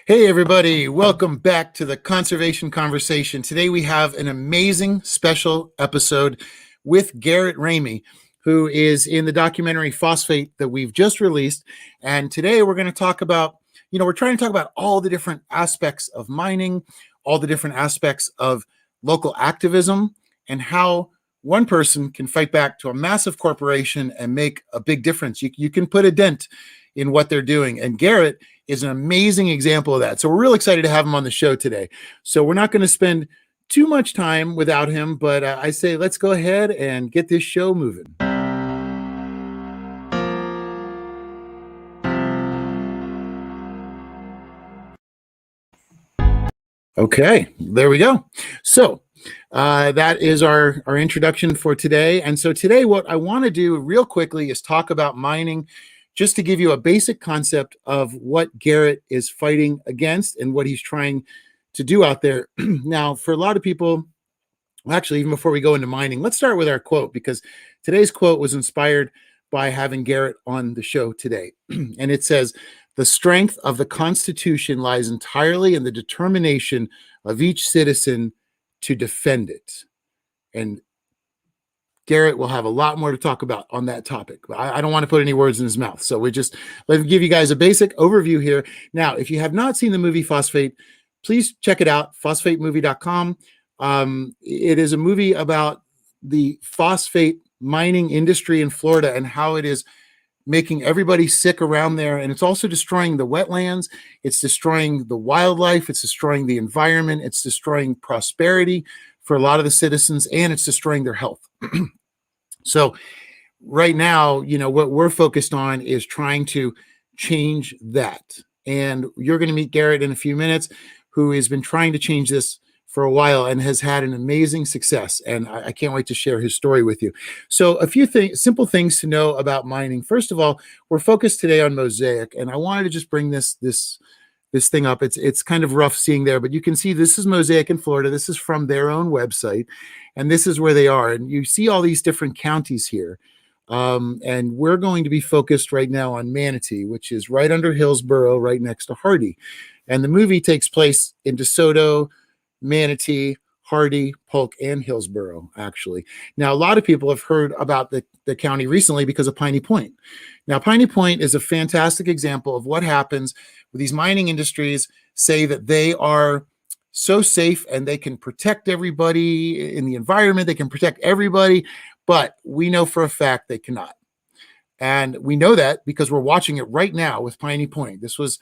Hey, everybody. Welcome back to the Conservation Conversation. Today we have an amazing special episode with Garrett Ramy, who is in the documentary Phosphate that we've just released. And today we're going to talk about, we're trying to talk about all the different aspects of mining, all the different aspects of local activism, and how one person can fight back to a massive corporation and make a big difference. You can put a dent in what they're doing. And Garrett is an amazing example of that. So we're real excited to have him on the show today. So we're not going to spend too much time without him, but I say let's go ahead and get this show moving. Okay, there we go. So that is our introduction for today. And so today what I want to do real quickly is talk about mining, just to give you a basic concept of what Garrett is fighting against and what he's trying to do out there. Now, for a lot of people, actually, even before we go into mining, let's start with our quote, because today's quote was inspired by having Garrett on the show today. And it says, "The strength of the Constitution lies entirely in the determination of each citizen to defend it." And Garrett will have a lot more to talk about on that topic. I don't want to put any words in his mouth. So let me give you guys a basic overview here. Now, if you have not seen the movie Phosphate, please check it out, phosphatemovie.com. It is a movie about the phosphate mining industry in Florida and how it is making everybody sick around there. And it's also destroying the wetlands. It's destroying the wildlife. It's destroying the environment. It's destroying prosperity for a lot of the citizens, and it's destroying their health. So right now, what we're focused on is trying to change that. And you're going to meet Garrett in a few minutes, who has been trying to change this for a while and has had an amazing success. And I can't wait to share his story with you. So a few simple things to know about mining. First of all, we're focused today on Mosaic, and I wanted to just bring this thing up. It's kind of rough seeing there, but you can see this is Mosaic in Florida. This is from their own website, and this is where they are. And you see all these different counties here. And we're going to be focused right now on Manatee, which is right under Hillsborough, right next to Hardy. And the movie takes place in DeSoto, Manatee, Hardy, Polk, and Hillsborough, actually. Now, a lot of people have heard about the county recently because of Piney Point. Now, Piney Point is a fantastic example of what happens with these mining industries say that they are so safe and they can protect everybody in the environment, they can protect everybody, but we know for a fact they cannot. And we know that because we're watching it right now with Piney Point. This was,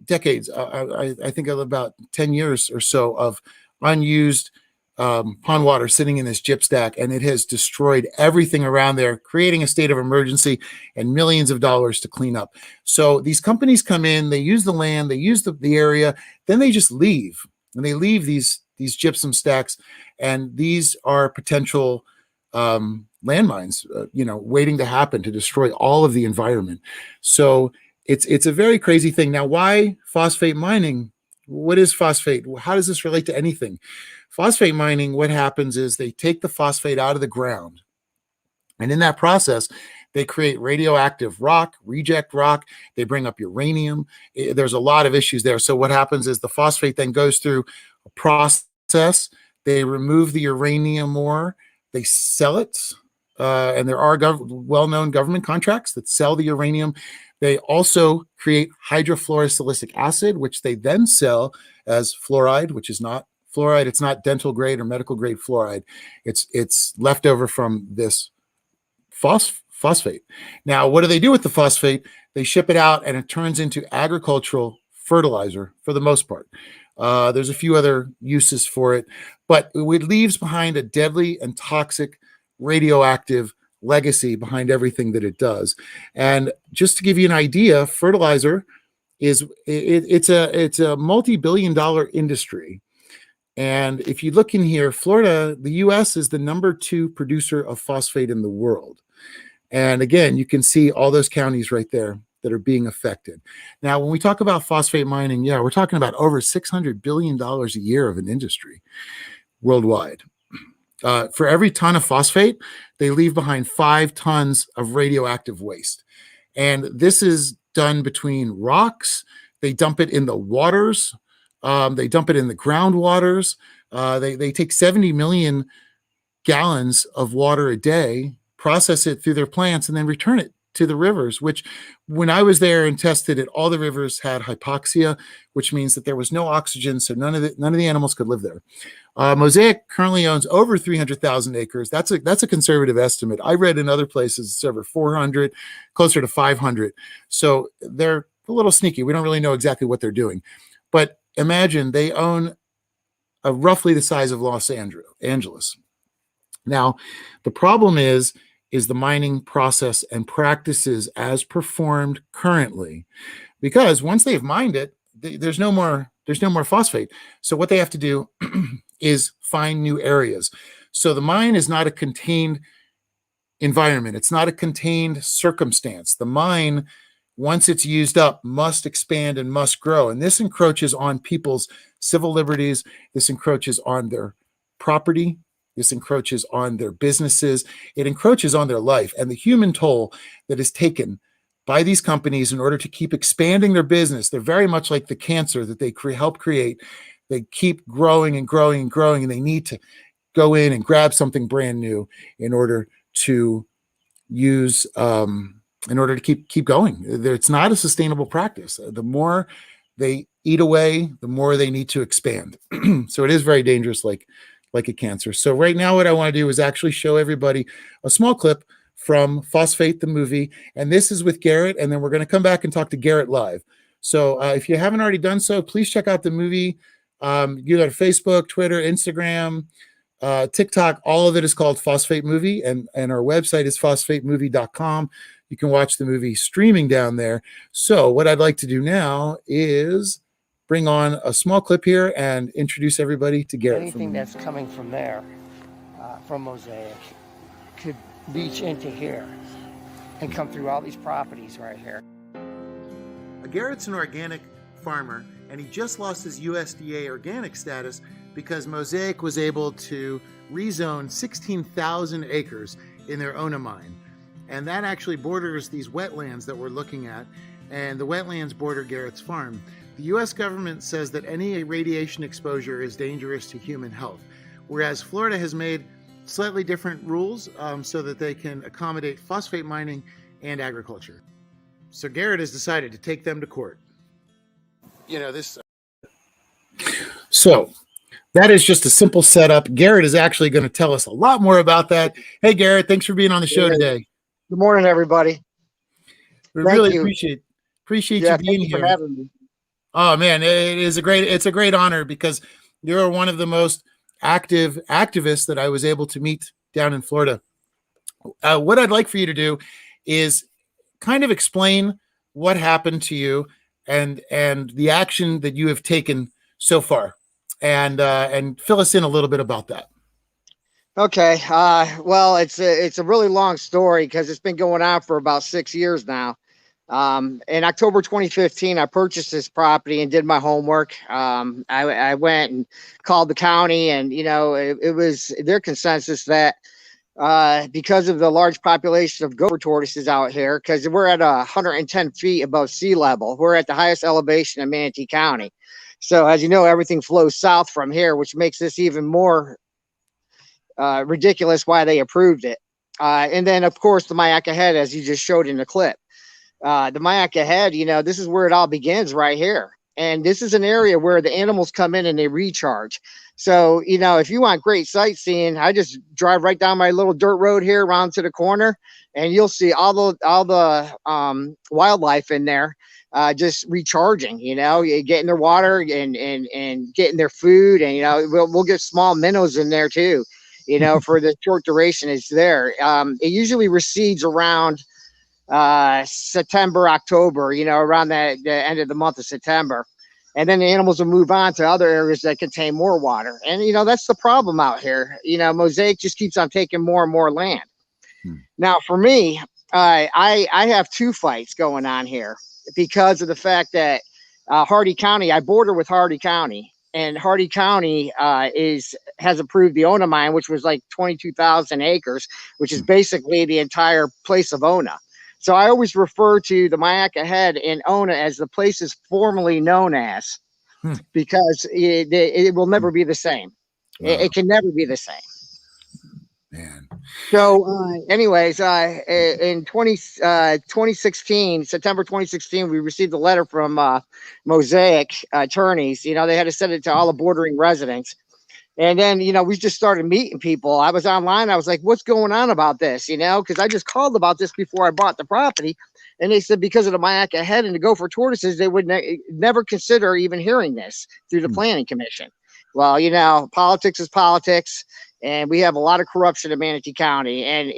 decades, I think of about 10 years or so of unused pond water sitting in this gyp stack, and it has destroyed everything around there, creating a state of emergency and millions of dollars to clean up. So these companies come in, they use the land, they use the area, then they just leave, and they leave these gypsum stacks, and these are potential landmines, waiting to happen to destroy all of the environment. So it's a very crazy thing. Now, why phosphate mining? What is phosphate? How does this relate to anything? Phosphate mining, what happens is they take the phosphate out of the ground, and in that process, they create radioactive rock, reject rock. They bring up uranium. There's a lot of issues there. So what happens is the phosphate then goes through a process. They remove the uranium ore. They sell it, and there are well-known government contracts that sell the uranium. They also create hydrofluorosilicic acid, which they then sell as fluoride, which is not fluoride. It's not dental grade or medical grade fluoride. It's left over from this phosphate. Now, what do they do with the phosphate? They ship it out, and it turns into agricultural fertilizer for the most part. There's a few other uses for it, but it leaves behind a deadly and toxic radioactive legacy behind everything that it does. And just to give you an idea, fertilizer it's a multi-billion-dollar industry. And if you look in here, Florida, the US is the #2 producer of phosphate in the world. And again, you can see all those counties right there that are being affected. Now, when we talk about phosphate mining, we're talking about over $600 billion a year of an industry worldwide. For every ton of phosphate, they leave behind 5 tons of radioactive waste. And this is done between rocks. They dump it in the waters. They dump it in the groundwaters. They take 70 million gallons of water a day, process it through their plants, and then return it to the rivers, which when I was there and tested it, all the rivers had hypoxia, which means that there was no oxygen, so none of the animals could live there. Mosaic currently owns over 300,000 acres. That's a conservative estimate. I read in other places it's over 400, closer to 500. So they're a little sneaky. We don't really know exactly what they're doing. But imagine they own roughly the size of Los Angeles. Now, the problem is the mining process and practices as performed currently, because once they've mined it, there's no more phosphate. So what they have to do is find new areas. So the mine is not a contained environment. It's not a contained circumstance. The mine, once it's used up, must expand and must grow. And this encroaches on people's civil liberties. This encroaches on their property. This encroaches on their businesses. It encroaches on their life. And the human toll that is taken by these companies in order to keep expanding their business, they're very much like the cancer that they help create. They keep growing and growing and growing, and they need to go in and grab something brand new in order to use, in order to keep going. It's not a sustainable practice. The more they eat away, the more they need to expand. So it is very dangerous, like a cancer. So right now what I want to do is actually show everybody a small clip from Phosphate, the movie. And this is with Garrett, and then we're going to come back and talk to Garrett live. So if you haven't already done so, please check out the movie. You go to Facebook, Twitter, Instagram, TikTok. All of it is called Phosphate Movie, and our website is phosphatemovie.com. You can watch the movie streaming down there. So what I'd like to do now is bring on a small clip here and introduce everybody to Garrett. Anything that's coming from there, from Mosaic, could reach into here and come through all these properties right here. Garrett's an organic farmer, and he just lost his USDA organic status because Mosaic was able to rezone 16,000 acres in their Ona mine. And that actually borders these wetlands that we're looking at, and the wetlands border Garrett's farm. The U.S. government says that any radiation exposure is dangerous to human health, whereas Florida has made slightly different rules so that they can accommodate phosphate mining and agriculture. So Garrett has decided to take them to court. You know, this. So that is just a simple setup. Garrett is actually going to tell us a lot more about that. Hey, Garrett, thanks for being on the show today. Good morning, everybody. We really appreciate you being here. For having me. Oh man, it's a great honor because you're one of the most active activists that I was able to meet down in Florida. What I'd like for you to do is kind of explain what happened to you and the action that you have taken so far, and fill us in a little bit about that. Okay. Well, it's a really long story because it's been going on for about 6 years now. In October 2015, I purchased this property and did my homework. I went and called the county, and it was their consensus that because of the large population of gopher tortoises out here, because we're at 110 feet above sea level, we're at the highest elevation in Manatee County. So as you know, everything flows south from here, which makes this even more ridiculous why they approved it. And then, of course, the Myakka Head, as you just showed in the clip. The Myakka Head, this is where it all begins right here. And this is an area where the animals come in and they recharge. So, if you want great sightseeing, I just drive right down my little dirt road here around to the corner, and you'll see all the wildlife in there just recharging, getting their water and getting their food. And, we'll get small minnows in there too, for the short duration it's there. It usually recedes around September, October, around the end of the month of September. And then the animals will move on to other areas that contain more water. And, that's the problem out here. Mosaic just keeps on taking more and more land. Now, for me, I have two fights going on here because of the fact that Hardy County, I border with Hardy County. And Hardy County has approved the Ona mine, which was like 22,000 acres, which is basically the entire place of Ona. So I always refer to the Myakka Head and Ona as the places formerly known as, because it will never be the same. Wow. It can never be the same. Man. So, anyways, in 2016, September 2016, we received a letter from Mosaic attorneys. You know, they had to send it to all the bordering residents. And then, you know, we just started meeting people. I was online. I was like, what's going on about this? You know, because I just called about this before I bought the property. And they said because of the Myakka Head and the Gopher tortoises, they would never consider even hearing this through the Planning Commission. Well, you know, politics is politics. And we have a lot of corruption in Manatee County. And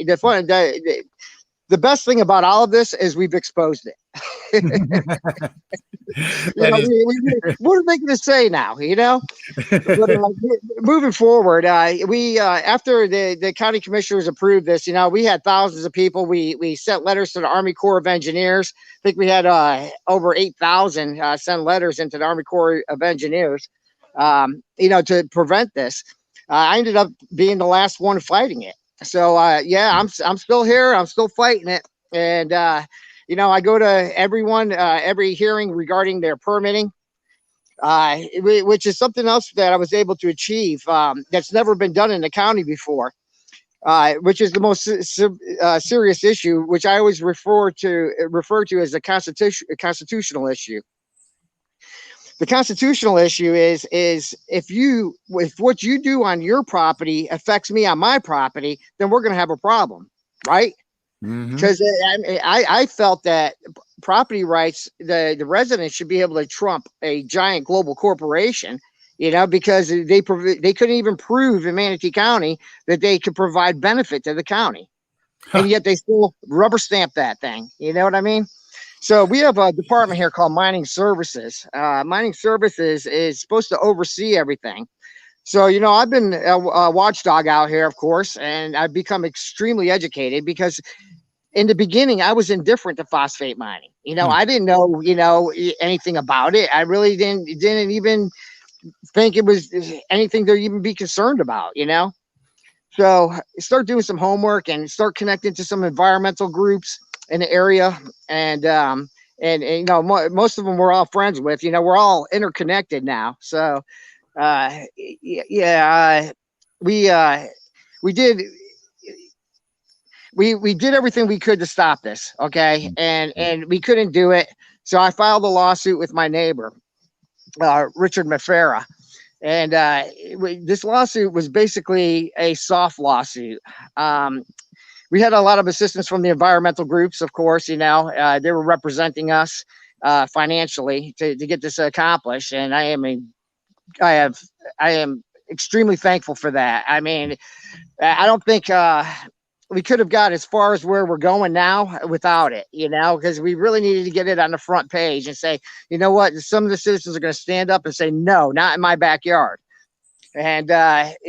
the best thing about all of this is we've exposed it. You know, what are they going to say now? You know, but, moving forward, we after the county commissioners approved this, you know, we had thousands of people. We sent letters to the Army Corps of Engineers. I think we had over 8,000 send letters into the Army Corps of Engineers, you know, to prevent this. I ended up being the last one fighting it. So yeah, I'm still here. I'm still fighting it. And you know, I go to everyone, every hearing regarding their permitting, which is something else that I was able to achieve that's never been done in the county before, which is the most serious issue, which I always refer to as a constitutional issue. The constitutional issue is if what you do on your property affects me on my property, then we're going to have a problem, right? Because I felt that property rights, the residents should be able to trump a giant global corporation, you know, because they couldn't even prove in Manatee County that they could provide benefit to the county, and yet they still rubber stamp that thing. You know what I mean? So we have a department here called Mining Services. Mining Services is supposed to oversee everything. So, you know, I've been a watchdog out here, of course, and I've become extremely educated because in the beginning, I was indifferent to phosphate mining. You know, I didn't know, you know, anything about it. I really didn't even think it was anything to even be concerned about, you know. So start doing some homework and start connecting to some environmental groups in the area. And you know, most of them we're all friends with, you know, we're all interconnected now. So, yeah, we did everything we could to stop this. Okay. And we couldn't do it. So I filed a lawsuit with my neighbor, Richard Mafera. And this lawsuit was basically a soft lawsuit. We had a lot of assistance from the environmental groups, of course. You know, they were representing us financially to get this accomplished, and I am extremely thankful for that. I mean, I don't think we could have got as far as where we're going now without it, you know, because we really needed to get it on the front page and say, you know what, some of the citizens are going to stand up and say, no, not in my backyard. And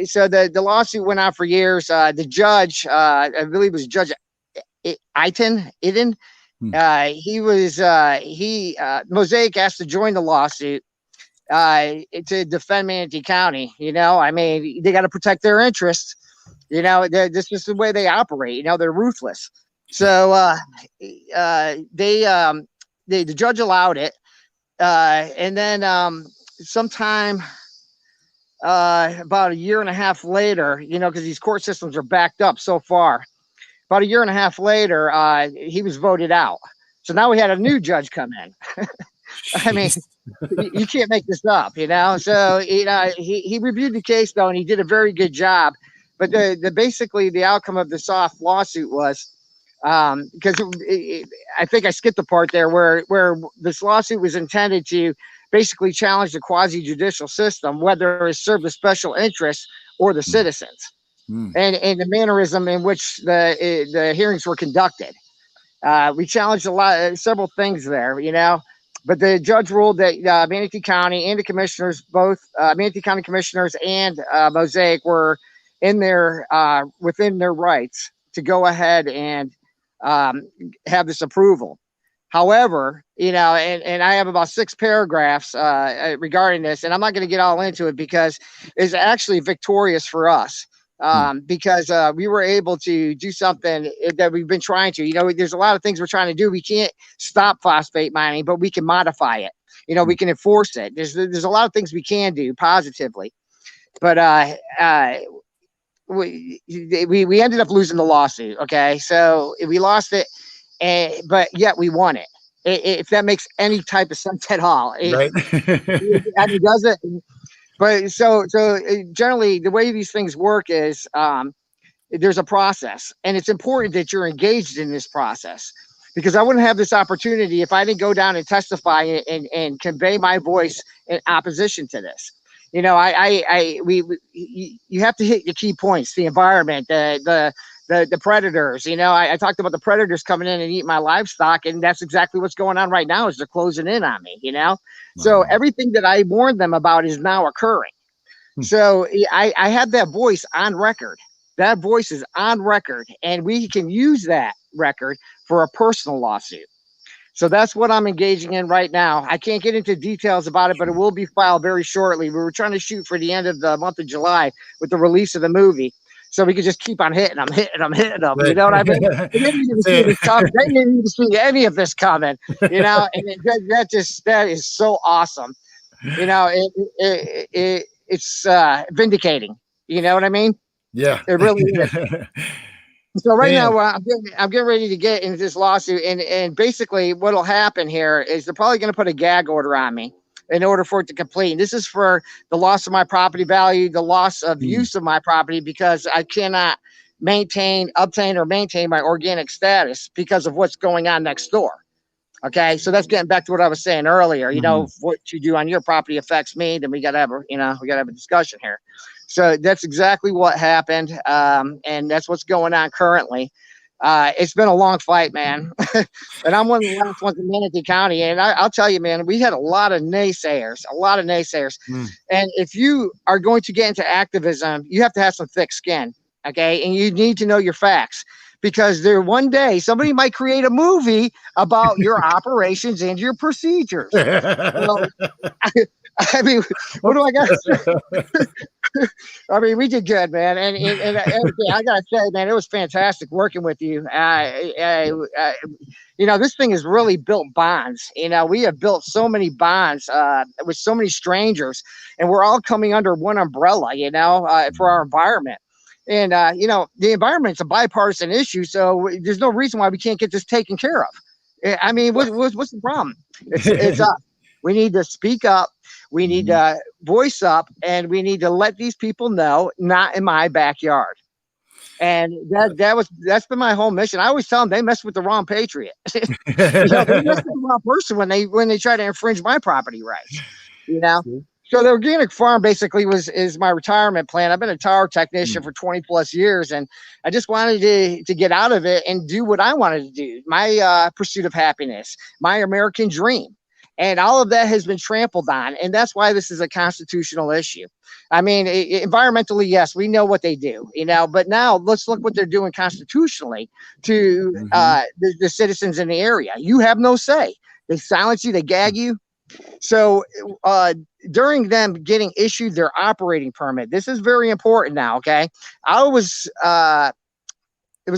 so the lawsuit went on for years. The judge, I believe it was Judge Iden. Mosaic asked to join the lawsuit to defend Manatee County. You know, I mean, they got to protect their interests. You know, this is the way they operate. You know, they're ruthless. So the judge allowed it, and then sometime about a year and a half later, you know, because these court systems are backed up so far. About a year and a half later, he was voted out. So now we had a new judge come in. I mean, you can't make this up, you know. So you know, he reviewed the case though, and he did a very good job. But basically the outcome of the soft lawsuit was because I think I skipped the part there where this lawsuit was intended to basically challenge the quasi-judicial system, whether it served the special interests or the citizens, and the mannerism in which the hearings were conducted. We challenged several things there, you know, but the judge ruled that Manatee County and the commissioners, both Manatee County commissioners and Mosaic, were within their rights to go ahead and have this approval. However, you know, and I have about 6 paragraphs regarding this, and I'm not going to get all into it because it's actually victorious for us. because we were able to do something that we've been trying to. There's a lot of things we're trying to do. We can't stop phosphate mining, but we can modify it. We can enforce it. There's a lot of things we can do positively, but we ended up losing the lawsuit. Okay, so we lost it, but yet we won it. If that makes any type of sense at all, Right. it doesn't. But so generally, the way these things work is there's a process, and it's important that you're engaged in this process, because I wouldn't have this opportunity if I didn't go down and testify and convey my voice in opposition to this. You have to hit your key points: the environment, the predators. I talked about the predators coming in and eating my livestock, and that's exactly what's going on right now. Is they're closing in on me. So everything that I warned them about is now occurring. So I have that voice on record. That voice is on record, and we can use that record for a personal lawsuit. So that's what I'm engaging in right now. I can't get into details about it, but it will be filed very shortly. We were trying to shoot for the end of the month of July with the release of the movie, so we could just keep on hitting them. Right. You know what I mean? They didn't even see this coming. They didn't even see any of this coming. And that is so awesome. It's vindicating. You know what I mean? Yeah. It really is. So right now, I'm getting ready to get into this lawsuit, and basically what'll happen here is they're probably going to put a gag order on me in order for it to complete. And this is for the loss of my property value, the loss of use of my property, because I cannot obtain or maintain my organic status because of what's going on next door. Okay, so that's getting back to what I was saying earlier. What you do on your property affects me. Then we got to have a discussion here. So that's exactly what happened, and that's what's going on currently. It's been a long fight, man, and I'm one of the last ones in Manatee County. And I'll tell you, man, we had a lot of naysayers. And if you are going to get into activism, you have to have some thick skin, okay? And you need to know your facts, because one day somebody might create a movie about your operations and your procedures. Well, I mean, what do I got to say? I mean, we did good, man. And I got to say, man, it was fantastic working with you. This thing has really built bonds. We have built so many bonds with so many strangers, and we're all coming under one umbrella, for our environment. And, the environment's a bipartisan issue, so there's no reason why we can't get this taken care of. I mean, what's the problem? It's us. We need to speak up. We need to voice up, and we need to let these people know, not in my backyard. And that's been my whole mission. I always tell them they mess with the wrong patriot. They mess with the wrong person when they try to infringe my property rights. So the organic farm basically is my retirement plan. I've been a tower technician for 20 plus years, and I just wanted to get out of it and do what I wanted to do. My pursuit of happiness, my American dream. And all of that has been trampled on. And that's why this is a constitutional issue. I mean, environmentally, yes, we know what they do, but now let's look what they're doing constitutionally to the citizens in the area. You have no say. They silence you, they gag you. So during them getting issued their operating permit, this is very important now, okay? It was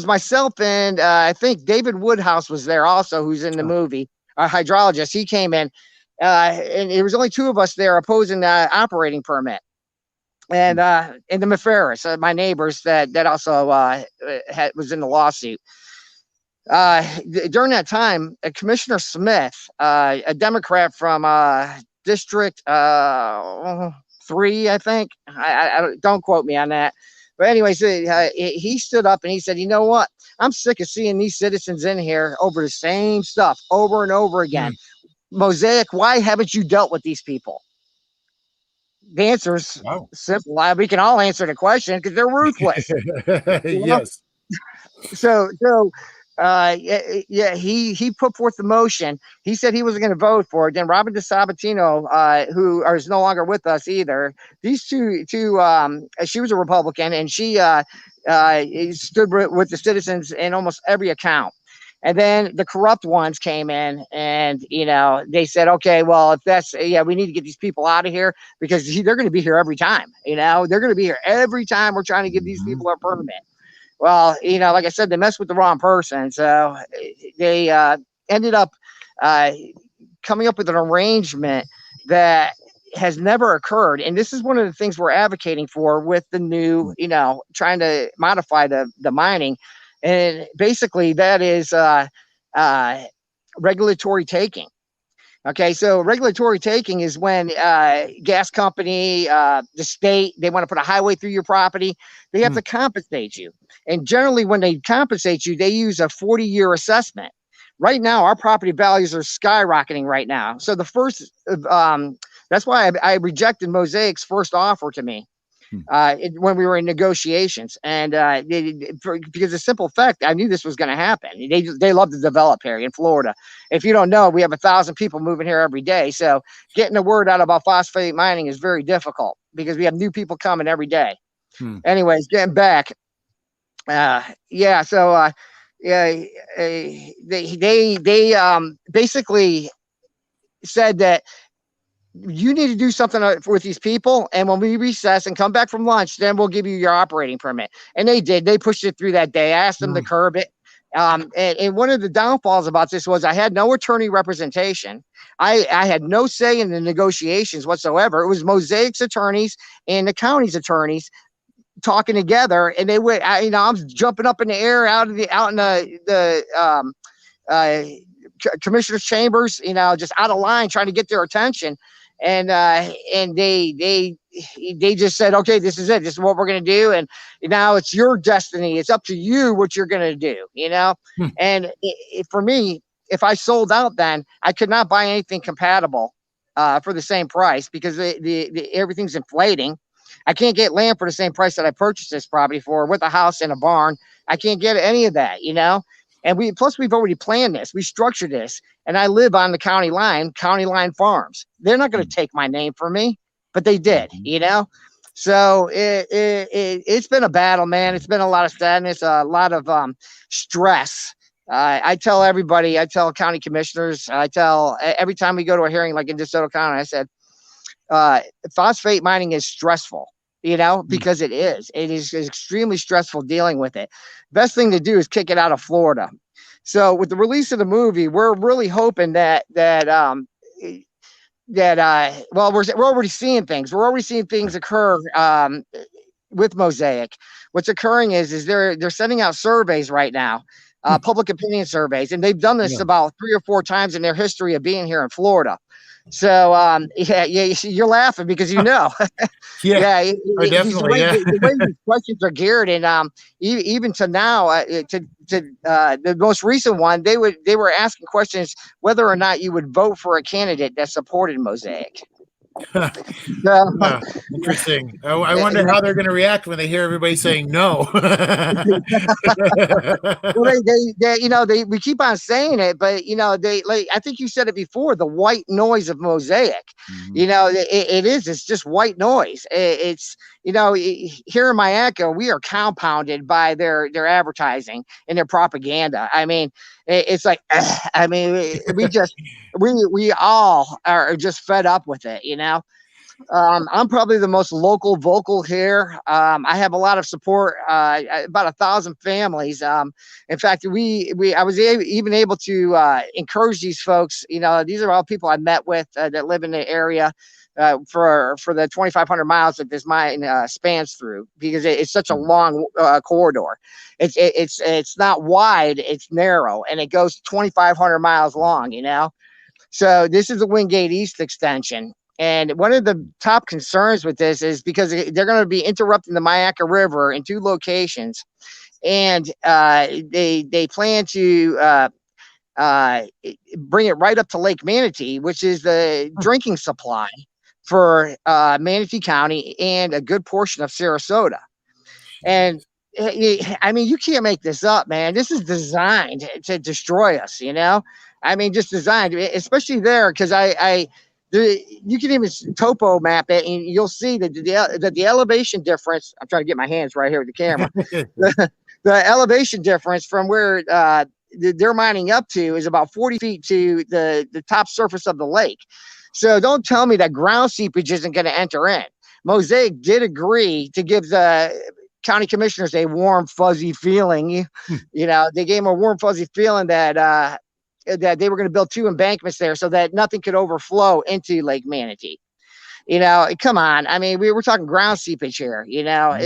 myself and I think David Woodhouse was there also, who's in the movie. A hydrologist, he came in, and there was only two of us there opposing the operating permit, and the Mafaris, my neighbors that also was in the lawsuit. During that time, Commissioner Smith, a Democrat from District 3, I think. I don't quote me on that. But anyways, he stood up and he said, "You know what? I'm sick of seeing these citizens in here over the same stuff over and over again. Mosaic, why haven't you dealt with these people?" The answer is simple. We can all answer the question because they're ruthless. Yes. So he put forth the motion. He said he wasn't going to vote for it. Then Robin DeSabatino, who is no longer with us either. These two, she was a Republican, and she stood with the citizens in almost every account. And then the corrupt ones came in and, they said, okay, well, if that's, we need to get these people out of here because they're going to be here every time. They're going to be here every time we're trying to give these people a permit. Well, like I said, they messed with the wrong person. So they ended up coming up with an arrangement that has never occurred. And this is one of the things we're advocating for with the new, trying to modify the mining. And basically that is regulatory taking. Okay, so regulatory taking is when gas company, the state, they want to put a highway through your property. They have to compensate you. And generally when they compensate you, they use a 40-year assessment. Right now, our property values are skyrocketing right now. So the first, that's why I rejected Mosaic's first offer to me. When we were in negotiations, and because the simple fact, I knew this was going to happen. They love to develop here in Florida. If you don't know, we have 1,000 people moving here every day. So getting the word out about phosphate mining is very difficult because we have new people coming every day. Anyways, getting back, So they basically said that you need to do something with these people. And when we recess and come back from lunch, then we'll give you your operating permit. And they did. They pushed it through that day. I asked them to curb it. And one of the downfalls about this was I had no attorney representation. I had no say in the negotiations whatsoever. It was Mosaic's attorneys and the county's attorneys talking together. And they went, I'm jumping up in the air out in the commissioner's chambers, just out of line, trying to get their attention. And they just said, okay, this is it. This is what we're going to do. And now it's your destiny. It's up to you what you're going to do, And for me, if I sold out, then I could not buy anything compatible for the same price because everything's inflating. I can't get land for the same price that I purchased this property for with a house and a barn. I can't get any of that, And we've already planned this. We structured this, and I live on the County Line Farms. They're not going to take my name from me, but they did, So it's been a battle, man. It's been a lot of sadness, a lot of stress. I tell everybody, I tell county commissioners, every time we go to a hearing, like in DeSoto County, I said, phosphate mining is stressful. Because it is extremely stressful dealing with it. Best thing to do is kick it out of Florida. So with the release of the movie, we're really hoping that we're already seeing things. We're already seeing things occur with Mosaic. What's occurring is they're sending out surveys right now, public opinion surveys, and they've done this about 3 or 4 times in their history of being here in Florida. So you're laughing because definitely. The way these questions are geared, and even to now, the most recent one, they were asking questions whether or not you would vote for a candidate that supported Mosaic. Interesting. I wonder how they're going to react when they hear everybody saying no. Well, we keep on saying it, but I think you said it before, the white noise of Mosaic. It's just white noise. It's here in Mayaca, we are compounded by their advertising and their propaganda. I mean, it's like, we all are just fed up with it, I'm probably the most local vocal here. I have a lot of support, about 1,000 families. In fact, I was even able to encourage these folks. These are all people I met with that live in the area for the 2,500 miles that this mine spans through, because it's such a long corridor. It's not wide, it's narrow, and it goes 2,500 miles long. So this is the Wingate East extension. And one of the top concerns with this is because they're going to be interrupting the Mayaca River in 2 locations. And they plan to bring it right up to Lake Manatee, which is the drinking supply for Manatee County and a good portion of Sarasota. And I mean, you can't make this up, man. This is designed to destroy us, just designed, especially there, because you can even topo map it, and you'll see that the elevation difference. I'm trying to get my hands right here with the camera. The elevation difference from where they're mining up to is about 40 feet to the top surface of the lake. So don't tell me that ground seepage isn't going to enter in. Mosaic did agree to give the county commissioners a warm, fuzzy feeling. You know, they gave them a warm, fuzzy feeling that that they were going to build 2 embankments there so that nothing could overflow into Lake Manatee. You know, come on. I mean, we're talking ground seepage here, you know,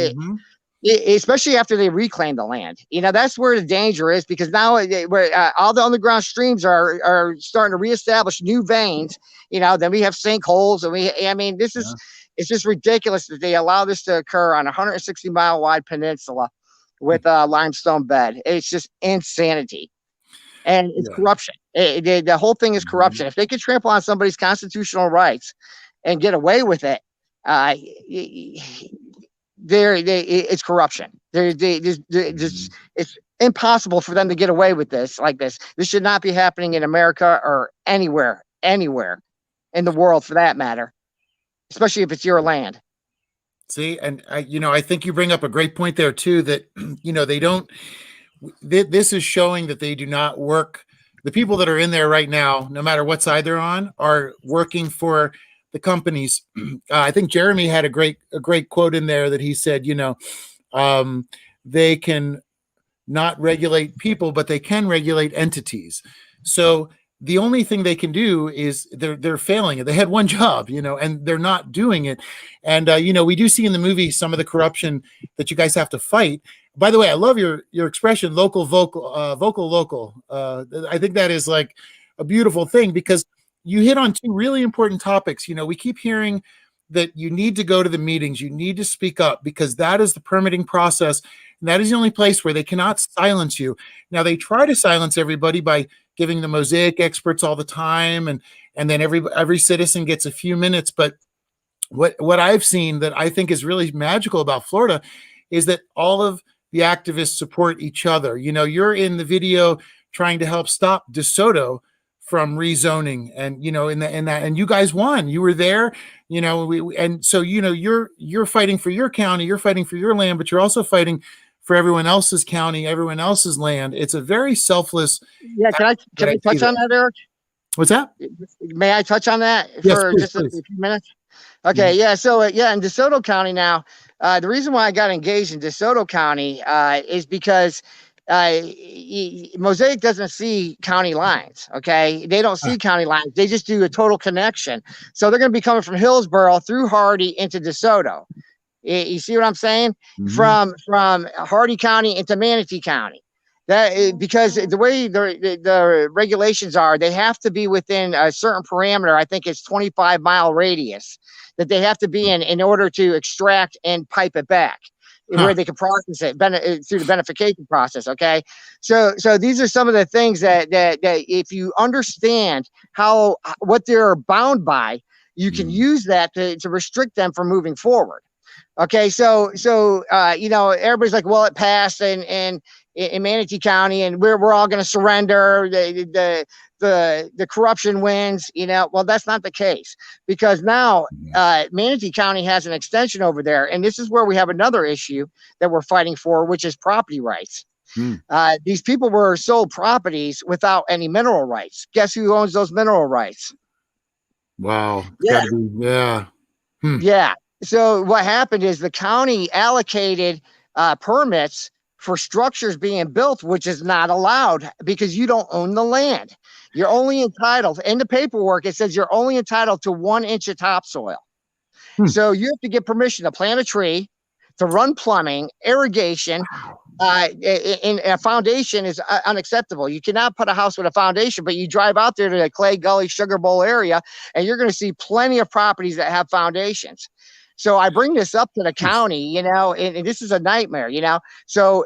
especially after they reclaim the land. You know, that's where the danger is, because now all the underground streams are starting to reestablish new veins. You know, then we have sinkholes, and I mean, this is, it's just ridiculous that they allow this to occur on a 160-mile wide peninsula with a limestone bed. It's just insanity. And it's corruption. The whole thing is corruption. If they could trample on somebody's constitutional rights and get away with it, it's corruption. It's impossible for them to get away with this like this. This should not be happening in America or anywhere in the world for that matter, especially if it's your land. See, and I think you bring up a great point there too, that, they don't, this is showing that they do not work. The people that are in there right now, no matter what side they're on, are working for the companies. I think Jeremy had a great quote in there that he said, they can not regulate people, but they can regulate entities. So the only thing they can do is they're failing it. They had one job, and they're not doing it. And, we do see in the movie some of the corruption that you guys have to fight. By the way, I love your expression, local, local. I think that is like a beautiful thing, because you hit on 2 really important topics. We keep hearing that you need to go to the meetings, you need to speak up, because that is the permitting process. And that is the only place where they cannot silence you. Now, they try to silence everybody by giving the Mosaic experts all the time, and then every citizen gets a few minutes. But what I've seen that I think is really magical about Florida is that all of the activists support each other. You're in the video trying to help stop DeSoto from rezoning, and and you guys won. You were there, and so you're fighting for your county, you're fighting for your land, but you're also fighting for everyone else's county, everyone else's land. It's a very selfless. Yeah, can I touch on that, Eric? What's that? May I touch on that for just a few minutes? Okay, yeah. So in DeSoto County now, the reason why I got engaged in DeSoto County is because Mosaic doesn't see county lines. Okay, they don't see county lines. They just do a total connection. So they're going to be coming from Hillsborough through Hardy into DeSoto. You see what I'm saying? From Hardy County into Manatee County. That because the way the regulations are, they have to be within a certain parameter. I think it's 25-mile radius that they have to be in order to extract and pipe it back, where they can process it through the beneficiation process. Okay, so these are some of the things that if you understand what they're bound by, you can use that to restrict them from moving forward. Okay, so everybody's like, well, it passed in Manatee County, and we're all going to surrender. The corruption wins. Well, that's not the case, because now Manatee County has an extension over there, and this is where we have another issue that we're fighting for, which is property rights. These people were sold properties without any mineral rights. Guess who owns those mineral rights? Wow. Yeah. Yeah. So what happened is the county allocated permits for structures being built, which is not allowed because you don't own the land. You're only entitled, in the paperwork, it says you're only entitled to 1 inch of topsoil. So you have to get permission to plant a tree, to run plumbing, irrigation. In a foundation is unacceptable. You cannot put a house with a foundation, but you drive out there to the Clay Gully, Sugar Bowl area, and you're going to see plenty of properties that have foundations. So I bring this up to the county, and this is a nightmare, So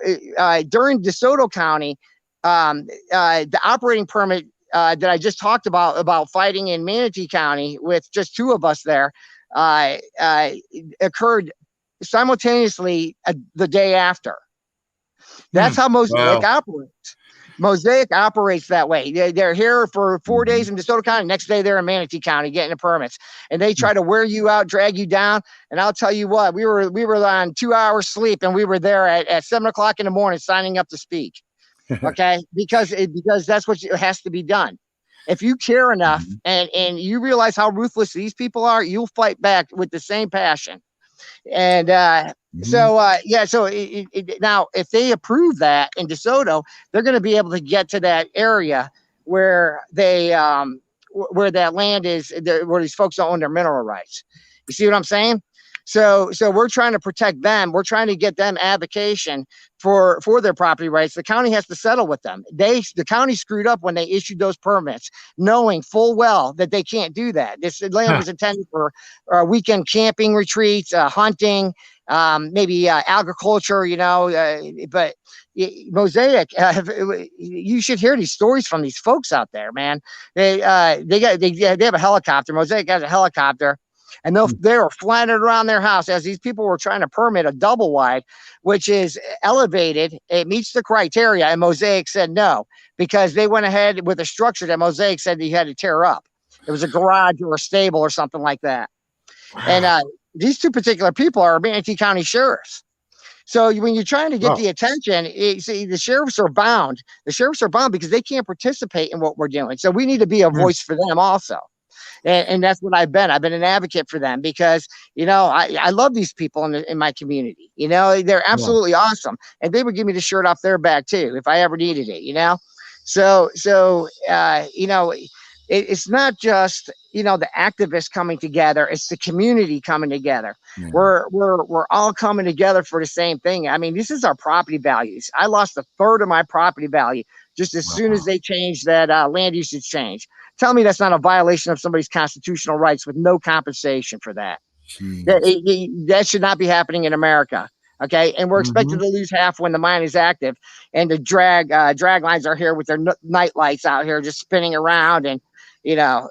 during DeSoto County, the operating permit that I just talked about fighting in Manatee County with just 2 of us there occurred simultaneously the day after. That's how Mosaic operates. Mosaic operates that way. They're here for 4 days in DeSoto County. Next day, they're in Manatee County getting the permits, and they try to wear you out, drag you down. And I'll tell you what, we were on 2 hours sleep, and we were there at 7 o'clock in the morning signing up to speak. Okay, because that's what has to be done. If you care enough Mhm. and you realize how ruthless these people are, you'll fight back with the same passion. And Mhm. yeah, so now if they approve that in DeSoto, they're going to be able to get to that area where they where that land is, where these folks own their mineral rights. You see what I'm saying? So we're trying to protect them. We're trying to get them avocation for their property rights. The county has to settle with them. The county screwed up when they issued those permits, knowing full well that they can't do that. This land Huh. was intended for weekend camping retreats, hunting, maybe agriculture, but Mosaic, you should hear these stories from these folks out there, man. They have a helicopter. Mosaic has a helicopter, and they were flying it around their house as these people were trying to permit a double wide, which is elevated. It meets the criteria, and Mosaic said no because they went ahead with a structure that Mosaic said you had to tear up. It was a garage or a stable or something like that. And Wow. these two particular people are Manatee County sheriffs. So when you're trying to get Wow. the attention, see, the sheriffs are bound. The sheriffs are bound because they can't participate in what we're doing. So we need to be a Mm. voice for them also. And that's what I've been. I've been an advocate for them because, I love these people in my community. They're Yeah. absolutely awesome. And they would give me the shirt off their back too, if I ever needed it. So it's not just, the activists coming together. It's the community coming together. Yeah. We're all coming together for the same thing. I mean, this is our property values. I lost a third of my property value just as soon as Wow. they changed that land usage change. Tell me that's not a violation of somebody's constitutional rights with no compensation for that. Jeez. That should not be happening in America. Okay, and we're expected Mhm. to lose half when the mine is active, and the drag lines are here with their night lights out here just spinning around, and yeah.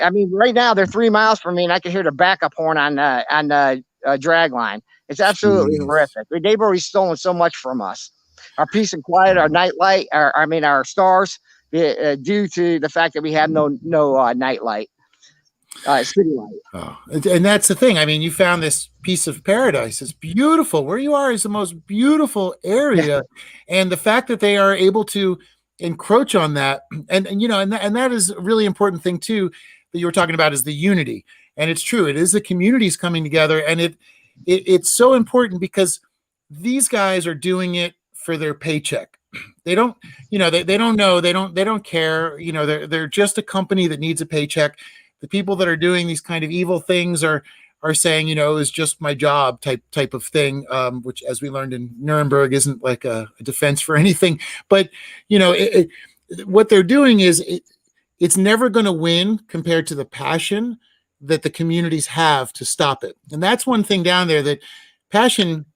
I mean, right now they're 3 miles from me, and I can hear the backup horn on the drag line. It's absolutely Jeez. horrific. They've already stolen so much from us. Our peace and quiet, our night light, our stars, due to the fact that we have no night light, city light. Oh, and that's the thing. I mean, you found this piece of paradise. It's beautiful. Where you are is the most beautiful Yeah. area, and the fact that they are able to encroach on that, and that is a really important thing too that you were talking about is the unity. And it's true. It is the communities coming together, and it's so important because these guys are doing it for their paycheck. They don't, they don't know, they don't care. They're just a company that needs a paycheck. The people that are doing these kind of evil things are saying, it's just my job type of thing, which, as we learned in Nuremberg, isn't like a defense for anything. But what they're doing is it's never going to win compared to the passion that the communities have to stop it. And that's one thing down there that passion.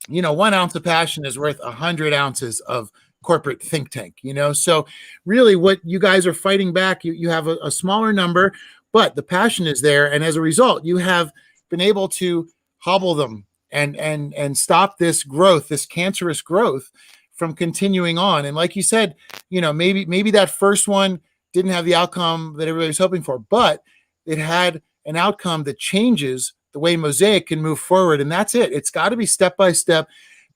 1 ounce of passion is worth 100 ounces of corporate think tank. So really what you guys are fighting back, you have a smaller number, but the passion is there, and as a result you have been able to hobble them and stop this growth, this cancerous growth, from continuing on. And like you said, maybe that first one didn't have the outcome that everybody was hoping for, but it had an outcome that changes the way Mosaic can move forward. And that's it. It's got to be step by step,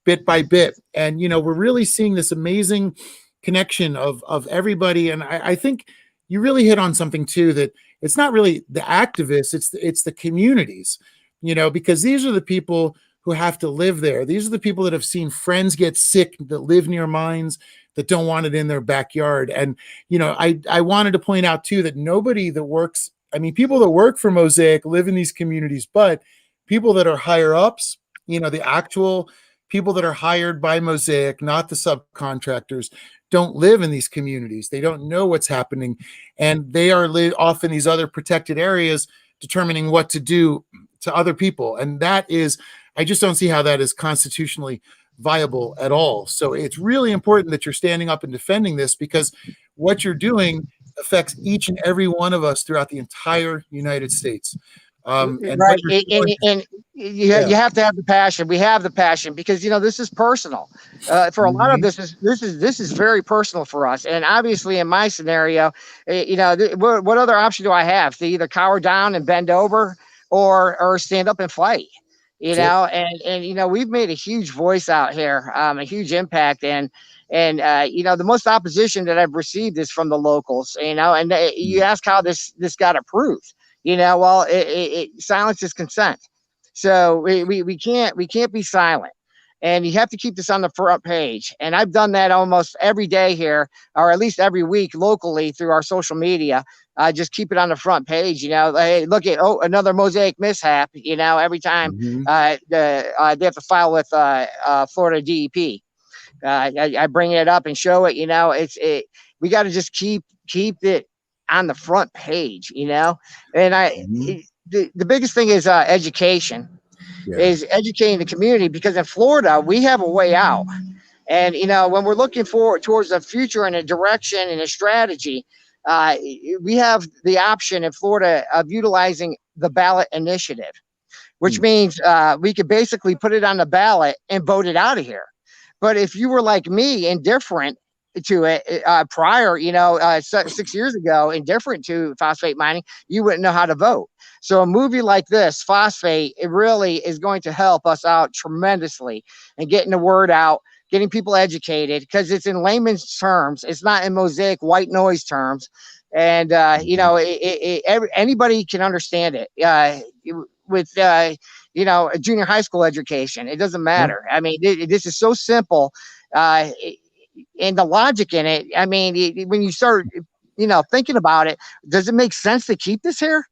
bit by bit. And, we're really seeing this amazing connection of everybody. And I think you really hit on something too, that it's not really the activists, it's the communities, because these are the people who have to live there. These are the people that have seen friends get sick, that live near mines, that don't want it in their backyard. And, I wanted to point out too, that nobody that works, people that work for Mosaic live in these communities, but people that are higher ups, the actual people that are hired by Mosaic, not the subcontractors, don't live in these communities. They don't know what's happening. And they are off in these other protected areas determining what to do to other people. And that is, I just don't see how that is constitutionally viable at all. So it's really important that you're standing up and defending this, because what you're doing affects each and every one of us throughout the entire United States. And what Right. you're And, doing, and yeah. you have to have the passion. We have the passion because this is personal. For a lot of Mhm. this is very personal for us. And obviously, in my scenario, what other option do I have? To either cower down and bend over, or stand up and fight. That's it. And we've made a huge voice out here, a huge impact, and you know, the most opposition that I've received is from the locals, you know, and you ask how this got approved, you know, well, silence is consent. So we can't be silent, and you have to keep this on the front page. And I've done that almost every day here, or at least every week locally through our social media. Just keep it on the front page. You know, hey, look at another mosaic mishap. You know, every time they have to file with Florida DEP. I bring it up and show it. You know, we got to just keep it on the front page. You know, and the biggest thing is education. Yeah. Is educating the community, because in Florida we have a way out. And you know, when we're looking forward towards the future and a direction and a strategy, we have the option in Florida of utilizing the ballot initiative, which means we could basically put it on the ballot and vote it out of here. But if you were like me, indifferent to it prior, you know, 6 years ago, indifferent to phosphate mining, you wouldn't know how to vote. So a movie like this, Phosphate, it really is going to help us out tremendously in getting the word out, getting people educated, because it's in layman's terms. It's not in mosaic white noise terms. And, you know, anybody can understand it with, you know, a junior high school education. It doesn't matter. I mean, this is so simple. And the logic in it, I mean, when you start, you know, thinking about it, does it make sense to keep this here?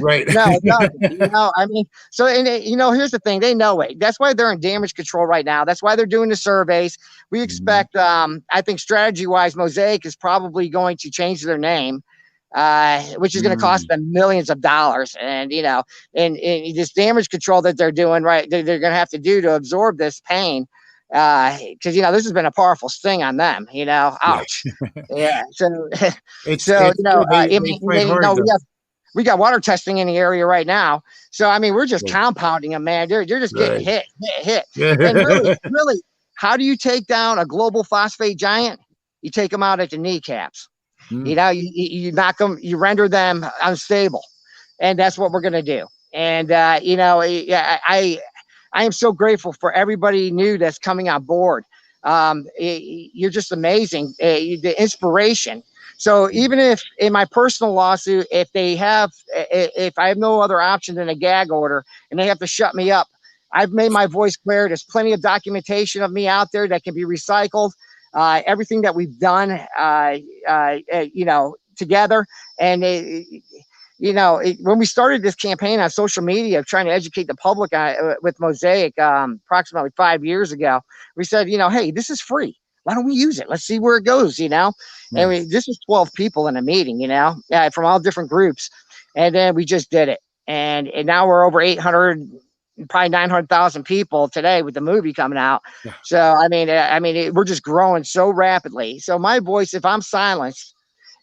Right. No, it doesn't. You know, I mean, so, and you know, here's the thing, they know it. That's why they're in damage control right now. That's why they're doing the surveys. We expect, I think strategy wise, Mosaic is probably going to change their name, which is going to cost them millions of dollars. And, you know, and this damage control that they're doing, right, they're going to have to do to absorb this pain. Because you know, this has been a powerful sting on them. You know, ouch. Yeah. So, It's so you know, they I mean, fight hard, no, we got water testing in the area right now. So I mean, we're just compounding them, man. They're just getting hit. And really, how do you take down a global phosphate giant? You take them out at the kneecaps. You know, you knock them, you render them unstable, and that's what we're gonna do. And you know, I am so grateful for everybody new that's coming on board. You're just amazing. The inspiration. So even if in my personal lawsuit, if I have no other option than a gag order and they have to shut me up, I've made my voice clear. There's plenty of documentation of me out there that can be recycled. Everything that we've done, you know, together. And you know, when we started this campaign on social media of trying to educate the public with Mosaic approximately 5 years ago, we said, you know, hey, this is free. Why don't we use it? Let's see where it goes, you know? And this was 12 people in a meeting, you know, from all different groups. And then we just did it. And now we're over 800, probably 900,000 people today with the movie coming out. So, I mean, we're just growing so rapidly. So my voice, if I'm silenced,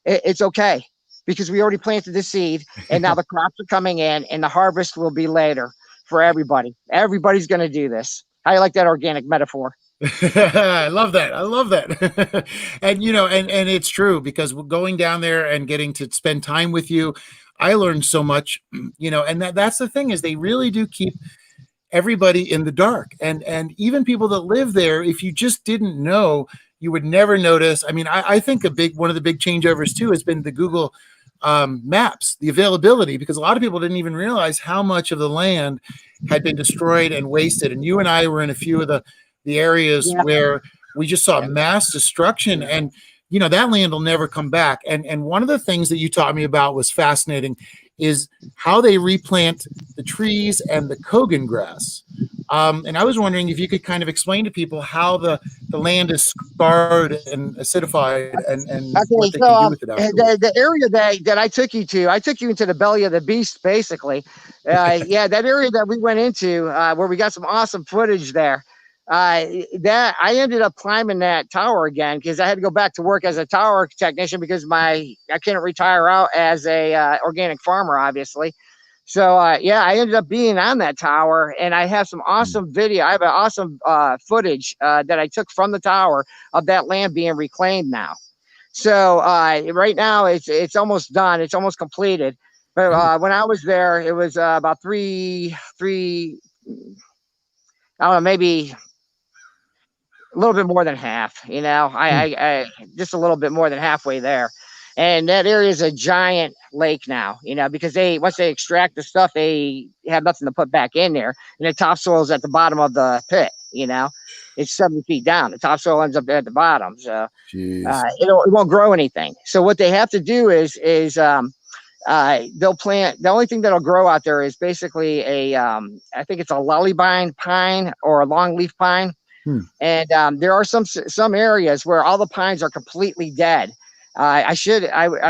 it's okay, because we already planted the seed and now the crops are coming in and the harvest will be later for everybody. Everybody's going to do this. How you like that organic metaphor? I love that. I love that. And, you know, and it's true, because going down there and getting to spend time with you, I learned so much, you know, and that's the thing, is they really do keep everybody in the dark. And even people that live there, if you just didn't know, you would never notice. I mean, I think one of the big changeovers too has been the Google maps, the availability, because a lot of people didn't even realize how much of the land had been destroyed and wasted. And you and I were in a few of the areas where we just saw mass destruction, and you know, that land will never come back. And one of the things that you taught me about was fascinating, is how they replant the trees and the Kogan grass. And I was wondering if you could kind of explain to people how the land is scarred and acidified, and what they can do with it afterwards. The area that I took you into the belly of the beast, basically. Yeah, that area that we went into, where we got some awesome footage there. That I ended up climbing that tower again, because I had to go back to work as a tower technician, because I couldn't retire out as a organic farmer, obviously. So yeah, I ended up being on that tower, and I have some awesome video. I have an awesome footage that I took from the tower of that land being reclaimed now. So right now it's almost done. It's almost completed. But when I was there, it was about three, I don't know, maybe a little bit more than half. You know, I just a little bit more than halfway there. And that area is a giant lake now, you know, because once they extract the stuff, they have nothing to put back in there. And the topsoil is at the bottom of the pit, you know, it's 70 feet down. The topsoil ends up at the bottom. So it won't grow anything. So what they have to do is they'll plant. The only thing that'll grow out there is basically I think it's a lollybine pine or a longleaf pine. And there are some areas where all the pines are completely dead. I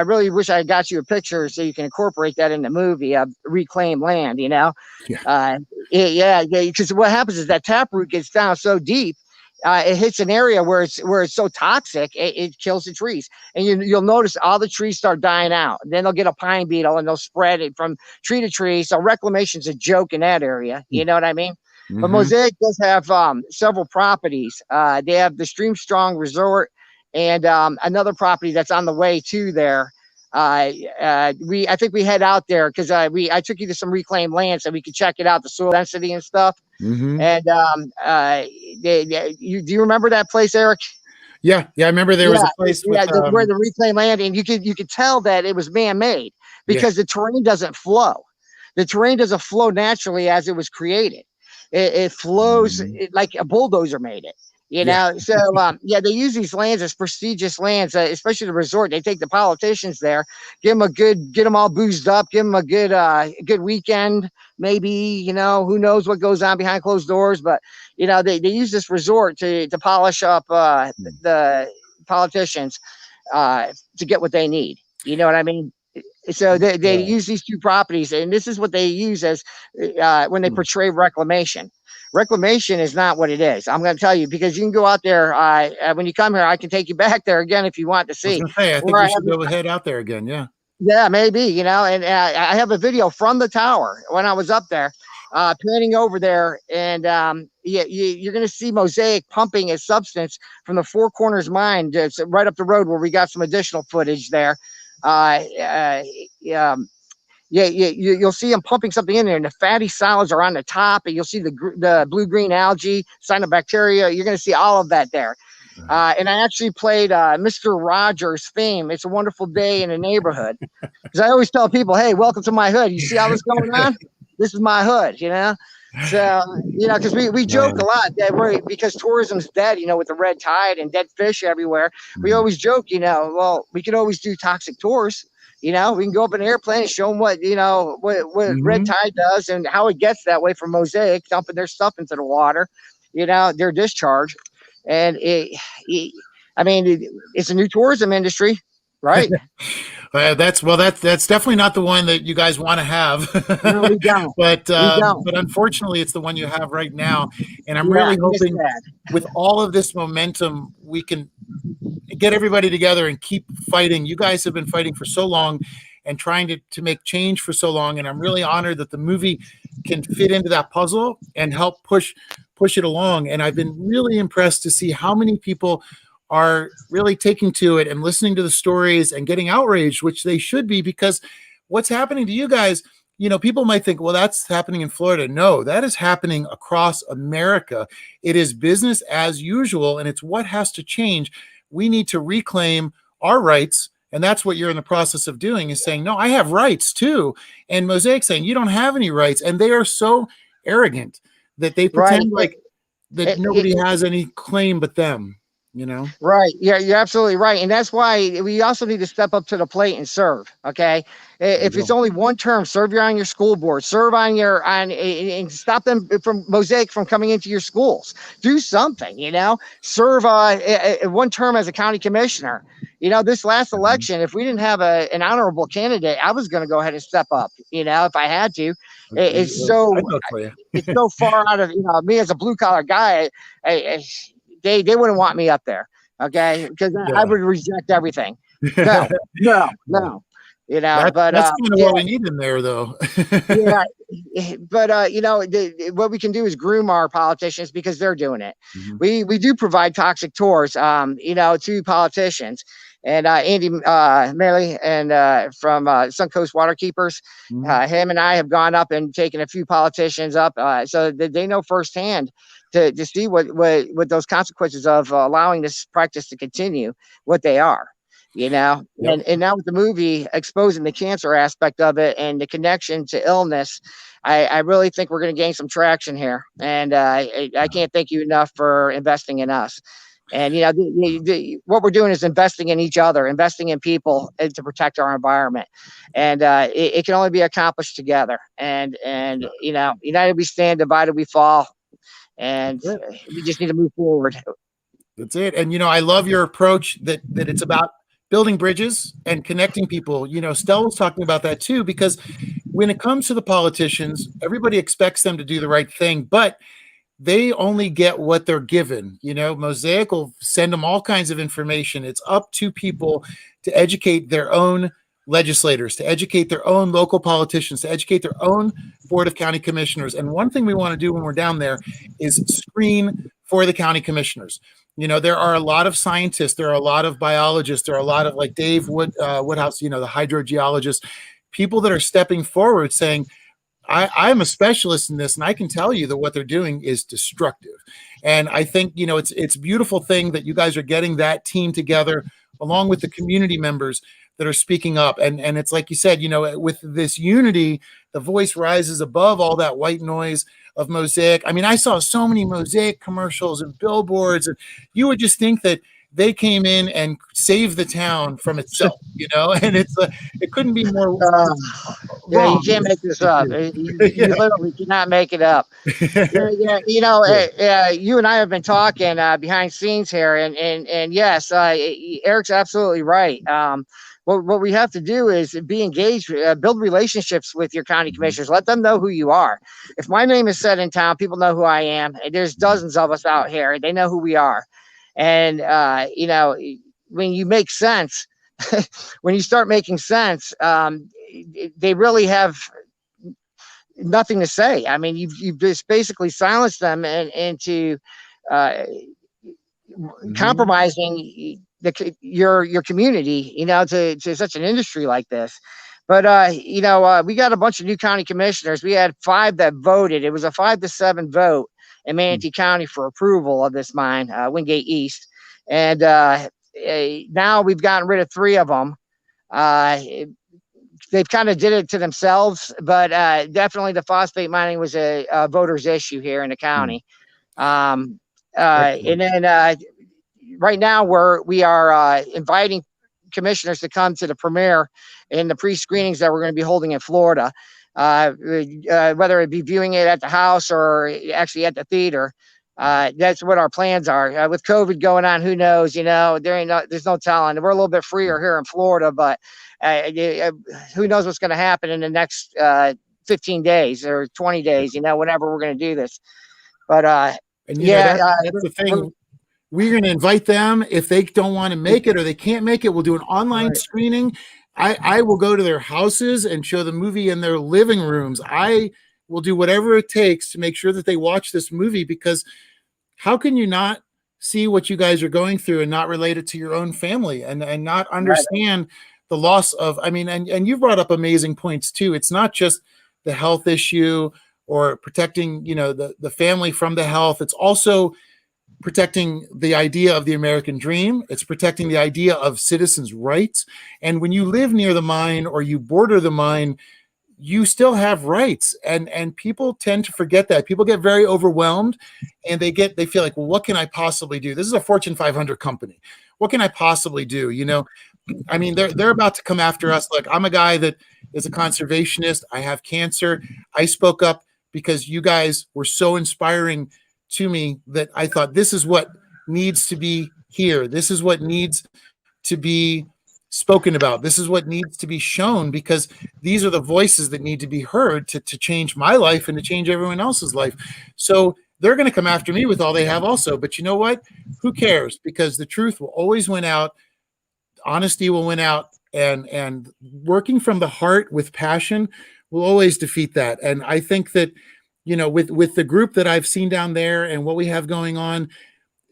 really wish I got you a picture so you can incorporate that in the movie of reclaimed land, you know? Because what happens is that taproot gets down so deep, it hits an area where it's so toxic, it kills the trees. And you'll notice all the trees start dying out. Then they'll get a pine beetle and they'll spread it from tree to tree. So reclamation's a joke in that area. You know what I mean? But Mosaic does have several properties. They have the Stream Strong Resort, and another property that's on the way to there. I think we head out there because I took you to some reclaimed land so we could check it out, the soil density and stuff. And do you remember that place, Eric? Yeah, I remember there was a place with, where the reclaimed land, and you could tell that it was man-made because the terrain doesn't flow. The terrain doesn't flow naturally as it was created. It flows like a bulldozer made it. You know, so they use these lands as prestigious lands, especially the resort. They take the politicians there, get them all boozed up, give them a good weekend, maybe. You know, who knows what goes on behind closed doors, but you know, they use this resort to polish up the politicians to get what they need. You know what I mean? So they use these two properties, and this is what they use as when they portray reclamation. Reclamation is not what it is. I'm going to tell you, because you can go out there when you come here. I can take you back there again if you want to see. I think we should go head out there again. Yeah, maybe, you know. And I have a video from the tower when I was up there, panning over there, and you're going to see Mosaic pumping a substance from the Four Corners mine. It's right up the road where we got some additional footage there. You'll see them pumping something in there, and the fatty solids are on the top, and you'll see the blue-green algae, cyanobacteria. You're going to see all of that there. And I actually played Mr. Rogers' theme, "It's a Wonderful Day in the Neighborhood," because I always tell people, hey, welcome to my hood. You see all this going on? This is my hood, you know? So, you know, because we joke a lot that because tourism's dead, you know, with the red tide and dead fish everywhere. We always joke, you know, well, we could always do toxic tours. You know, we can go up in an airplane and show them what red tide does and how it gets that way from Mosaic, dumping their stuff into the water, you know, their discharge. And it's a new tourism industry, right? That's definitely not the one that you guys want to have. No, we don't. But unfortunately, it's the one you have right now. And I'm really hoping with all of this momentum, we can get everybody together and keep fighting. You guys have been fighting for so long and trying to make change for so long. And I'm really honored that the movie can fit into that puzzle and help push it along. And I've been really impressed to see how many people are really taking to it and listening to the stories and getting outraged, which they should be, because what's happening to you guys, you know, people might think, well, that's happening in Florida. No, that is happening across America. It is business as usual, and it's what has to change. We need to reclaim our rights, and that's what you're in the process of doing, is saying, no, I have rights too. And Mosaic saying, you don't have any rights. And they are so arrogant that they pretend like that nobody has any claim but them. You know, right? Yeah, you're absolutely right, and that's why we also need to step up to the plate and serve. Okay, if it's only one term, serve on your school board, serve and stop them from Mosaic from coming into your schools. Do something, you know. Serve one term as a county commissioner. You know, this last election, if we didn't have an honorable candidate, I was going to go ahead and step up. You know, if I had to. It's so far out of me as a blue collar guy. They wouldn't want me up there, okay? Because I would reject everything. No. You know, that's kind of what we need in there, though. But what we can do is groom our politicians because they're doing it. We do provide toxic tours, to politicians, and Andy Maley and from Suncoast Waterkeepers. Him and I have gone up and taken a few politicians up, so that they know firsthand to see what those consequences of allowing this practice to continue, what they are. Yep. And now with the movie exposing the cancer aspect of it and the connection to illness, I really think we're going to gain some traction here. And I can't thank you enough for investing in us. And what we're doing is investing in each other, investing in people to protect our environment, and it can only be accomplished together. And united we stand, divided we fall, and we just need to move forward. That's it. And I love your approach that it's about building bridges and connecting people. Stella was talking about that too, because when it comes to the politicians, everybody expects them to do the right thing, but they only get what they're given. Mosaic will send them all kinds of information. It's up to people to educate their own legislators, to educate their own local politicians, to educate their own board of county commissioners. And one thing we want to do when we're down there is screen for the county commissioners. There are a lot of scientists, there are a lot of biologists, there are a lot of, like Dave Woodhouse, the hydrogeologist, people that are stepping forward saying, I'm a specialist in this, and I can tell you that what they're doing is destructive. And I think, it's a beautiful thing that you guys are getting that team together along with the community members that are speaking up. And it's like you said, with this unity, the voice rises above all that white noise of Mosaic. I mean, I saw so many Mosaic commercials and billboards, and you would just think that they came in and saved the town from itself, and it couldn't be more yeah, you can't make this up. You literally cannot make it up. You and I have been talking behind scenes here, and yes, Eric's absolutely right. What we have to do is be engaged, build relationships with your county commissioners. Let them know who you are. If my name is said in town, people know who I am. There's dozens of us out here. They know who we are. And, when you make sense, when you start making sense, they really have nothing to say. I mean, you've just basically silenced them into compromising your community, to such an industry like this. But we got a bunch of new county commissioners. We had 5 that voted. It was a 5-7 vote in Manatee County for approval of this mine, Wingate East. And now we've gotten rid of 3 of them. They've kind of did it to themselves, but definitely the phosphate mining was a voter's issue here in the county. And then right now we are inviting commissioners to come to the premiere in the pre-screenings that we're going to be holding in Florida, whether it be viewing it at the house or actually at the theater. That's what our plans are. With COVID going on, who knows? There's no telling. We're a little bit freer here in Florida, but who knows what's going to happen in the next 15 days or 20 days? Whenever we're going to do this. But that's the thing. We're going to invite them. If they don't want to make it or they can't make it, we'll do an online screening. I will go to their houses and show the movie in their living rooms. I will do whatever it takes to make sure that they watch this movie, because how can you not see what you guys are going through and not relate it to your own family and not understand the loss of, and you brought up amazing points too. It's not just the health issue or protecting, the family from the health. It's also protecting the idea of the American dream. It's protecting the idea of citizens' rights. And when you live near the mine or you border the mine, you still have rights. And people tend to forget that. People get very overwhelmed and they feel like, well, what can I possibly do? This is a Fortune 500 company. What can I possibly do? They're about to come after us. Like, I'm a guy that is a conservationist. I have cancer. I spoke up because you guys were so inspiring to me that I thought, this is what needs to be here. This is what needs to be spoken about. This is what needs to be shown, because these are the voices that need to be heard to change my life and to change everyone else's life. So they're going to come after me with all they have also. But you know what? Who cares? Because the truth will always win out. Honesty will win out. And working from the heart with passion will always defeat that. And I think that, with the group that I've seen down there and what we have going on,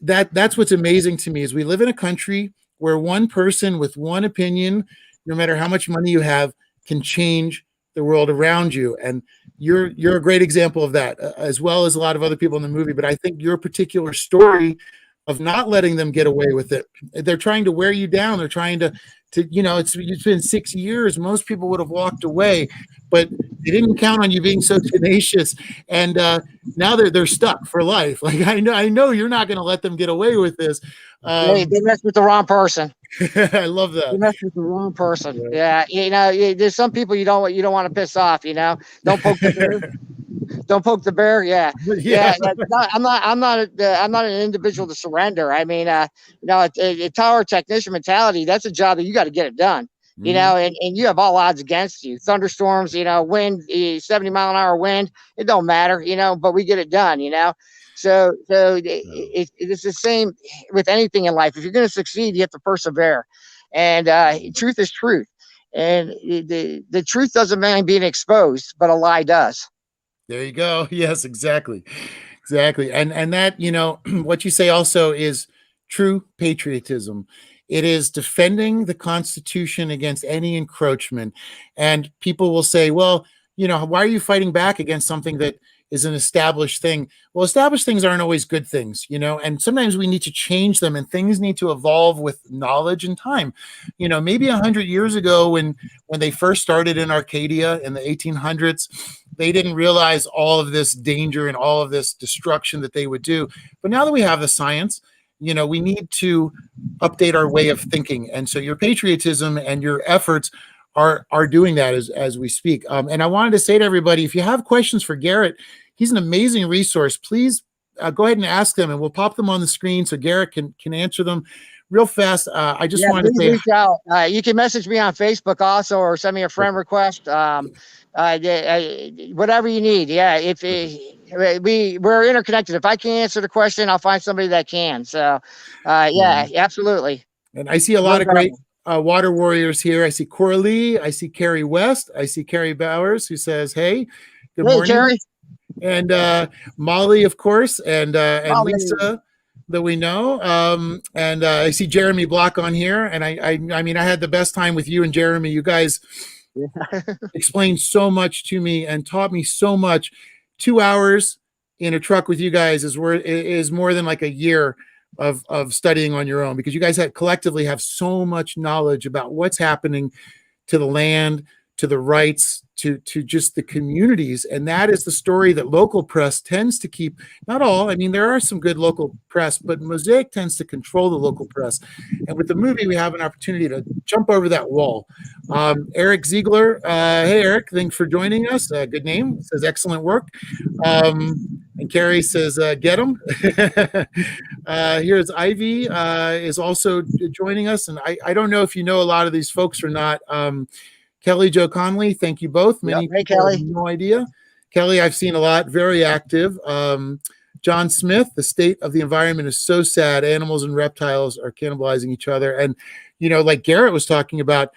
that's what's amazing to me is we live in a country where one person with one opinion, no matter how much money you have, can change the world around you. And you're a great example of that, as well as a lot of other people in the movie. But I think your particular story of not letting them get away with it, they're trying to wear you down. They're trying to it's been 6 years. Most people would have walked away, but they didn't count on you being so tenacious. And now they're stuck for life. Like I know you're not going to let them get away with this. They messed with the wrong person. I love that. You messed with the wrong person. Yeah, there's some people you don't want to piss off. Don't poke the bear. Don't poke the bear. Yeah. I'm not an individual to surrender. I mean, a tower technician mentality. That's a job that you got to get it done. And you have all odds against you. Thunderstorms, wind, 70-mile-an-hour wind. It don't matter, but we get it done. So it's the same with anything in life. If you're going to succeed, you have to persevere. And truth is truth. And the truth doesn't mean being exposed, but a lie does. There you go. Yes, exactly. Exactly. And that, what you say also is true patriotism. It is defending the Constitution against any encroachment. And people will say, well, why are you fighting back against something that is an established thing? Well, established things aren't always good things, and sometimes we need to change them, and things need to evolve with knowledge and time. Maybe 100 years ago when they first started in Arcadia in the 1800s, they didn't realize all of this danger and all of this destruction that they would do. But now that we have the science, we need to update our way of thinking. And so your patriotism and your efforts are doing that as we speak. And I wanted to say to everybody, if you have questions for Garrett, he's an amazing resource. Please go ahead and ask them, and we'll pop them on the screen so Garrett can answer them real fast. I just wanted to say, reach out. You can message me on Facebook also, or send me a friend request. Whatever you need. Yeah, if we're interconnected. If I can't answer the question, I'll find somebody that can. So, absolutely. And I see a lot of great water warriors here. I see Coralie. I see Carrie West. I see Carrie Bowers, who says, "Hey, good morning." Carrie. And Molly, of course, and Lisa, that we know. And I see Jeremy Block on here. And I mean, I had the best time with you and Jeremy. You guys explained so much to me and taught me so much. 2 hours in a truck with you guys is more than like a year of studying on your own, because you guys collectively have so much knowledge about what's happening to the land, to the rights, to just the communities. And that is the story that local press tends to keep. Not all, I mean, there are some good local press, but Mosaic tends to control the local press. And with the movie, we have an opportunity to jump over that wall. Eric Ziegler, hey, Eric, thanks for joining us. Good name. Says excellent work. And Carrie says, get them. Here's Ivy is also joining us. And I don't know if you know a lot of these folks or not. Kelly Jo Conley, thank you both. Many Hey, Kelly. have no idea. Kelly, I've seen a lot, very active. John Smith, the state of the environment is so sad. Animals and reptiles are cannibalizing each other. And, like Garrett was talking about,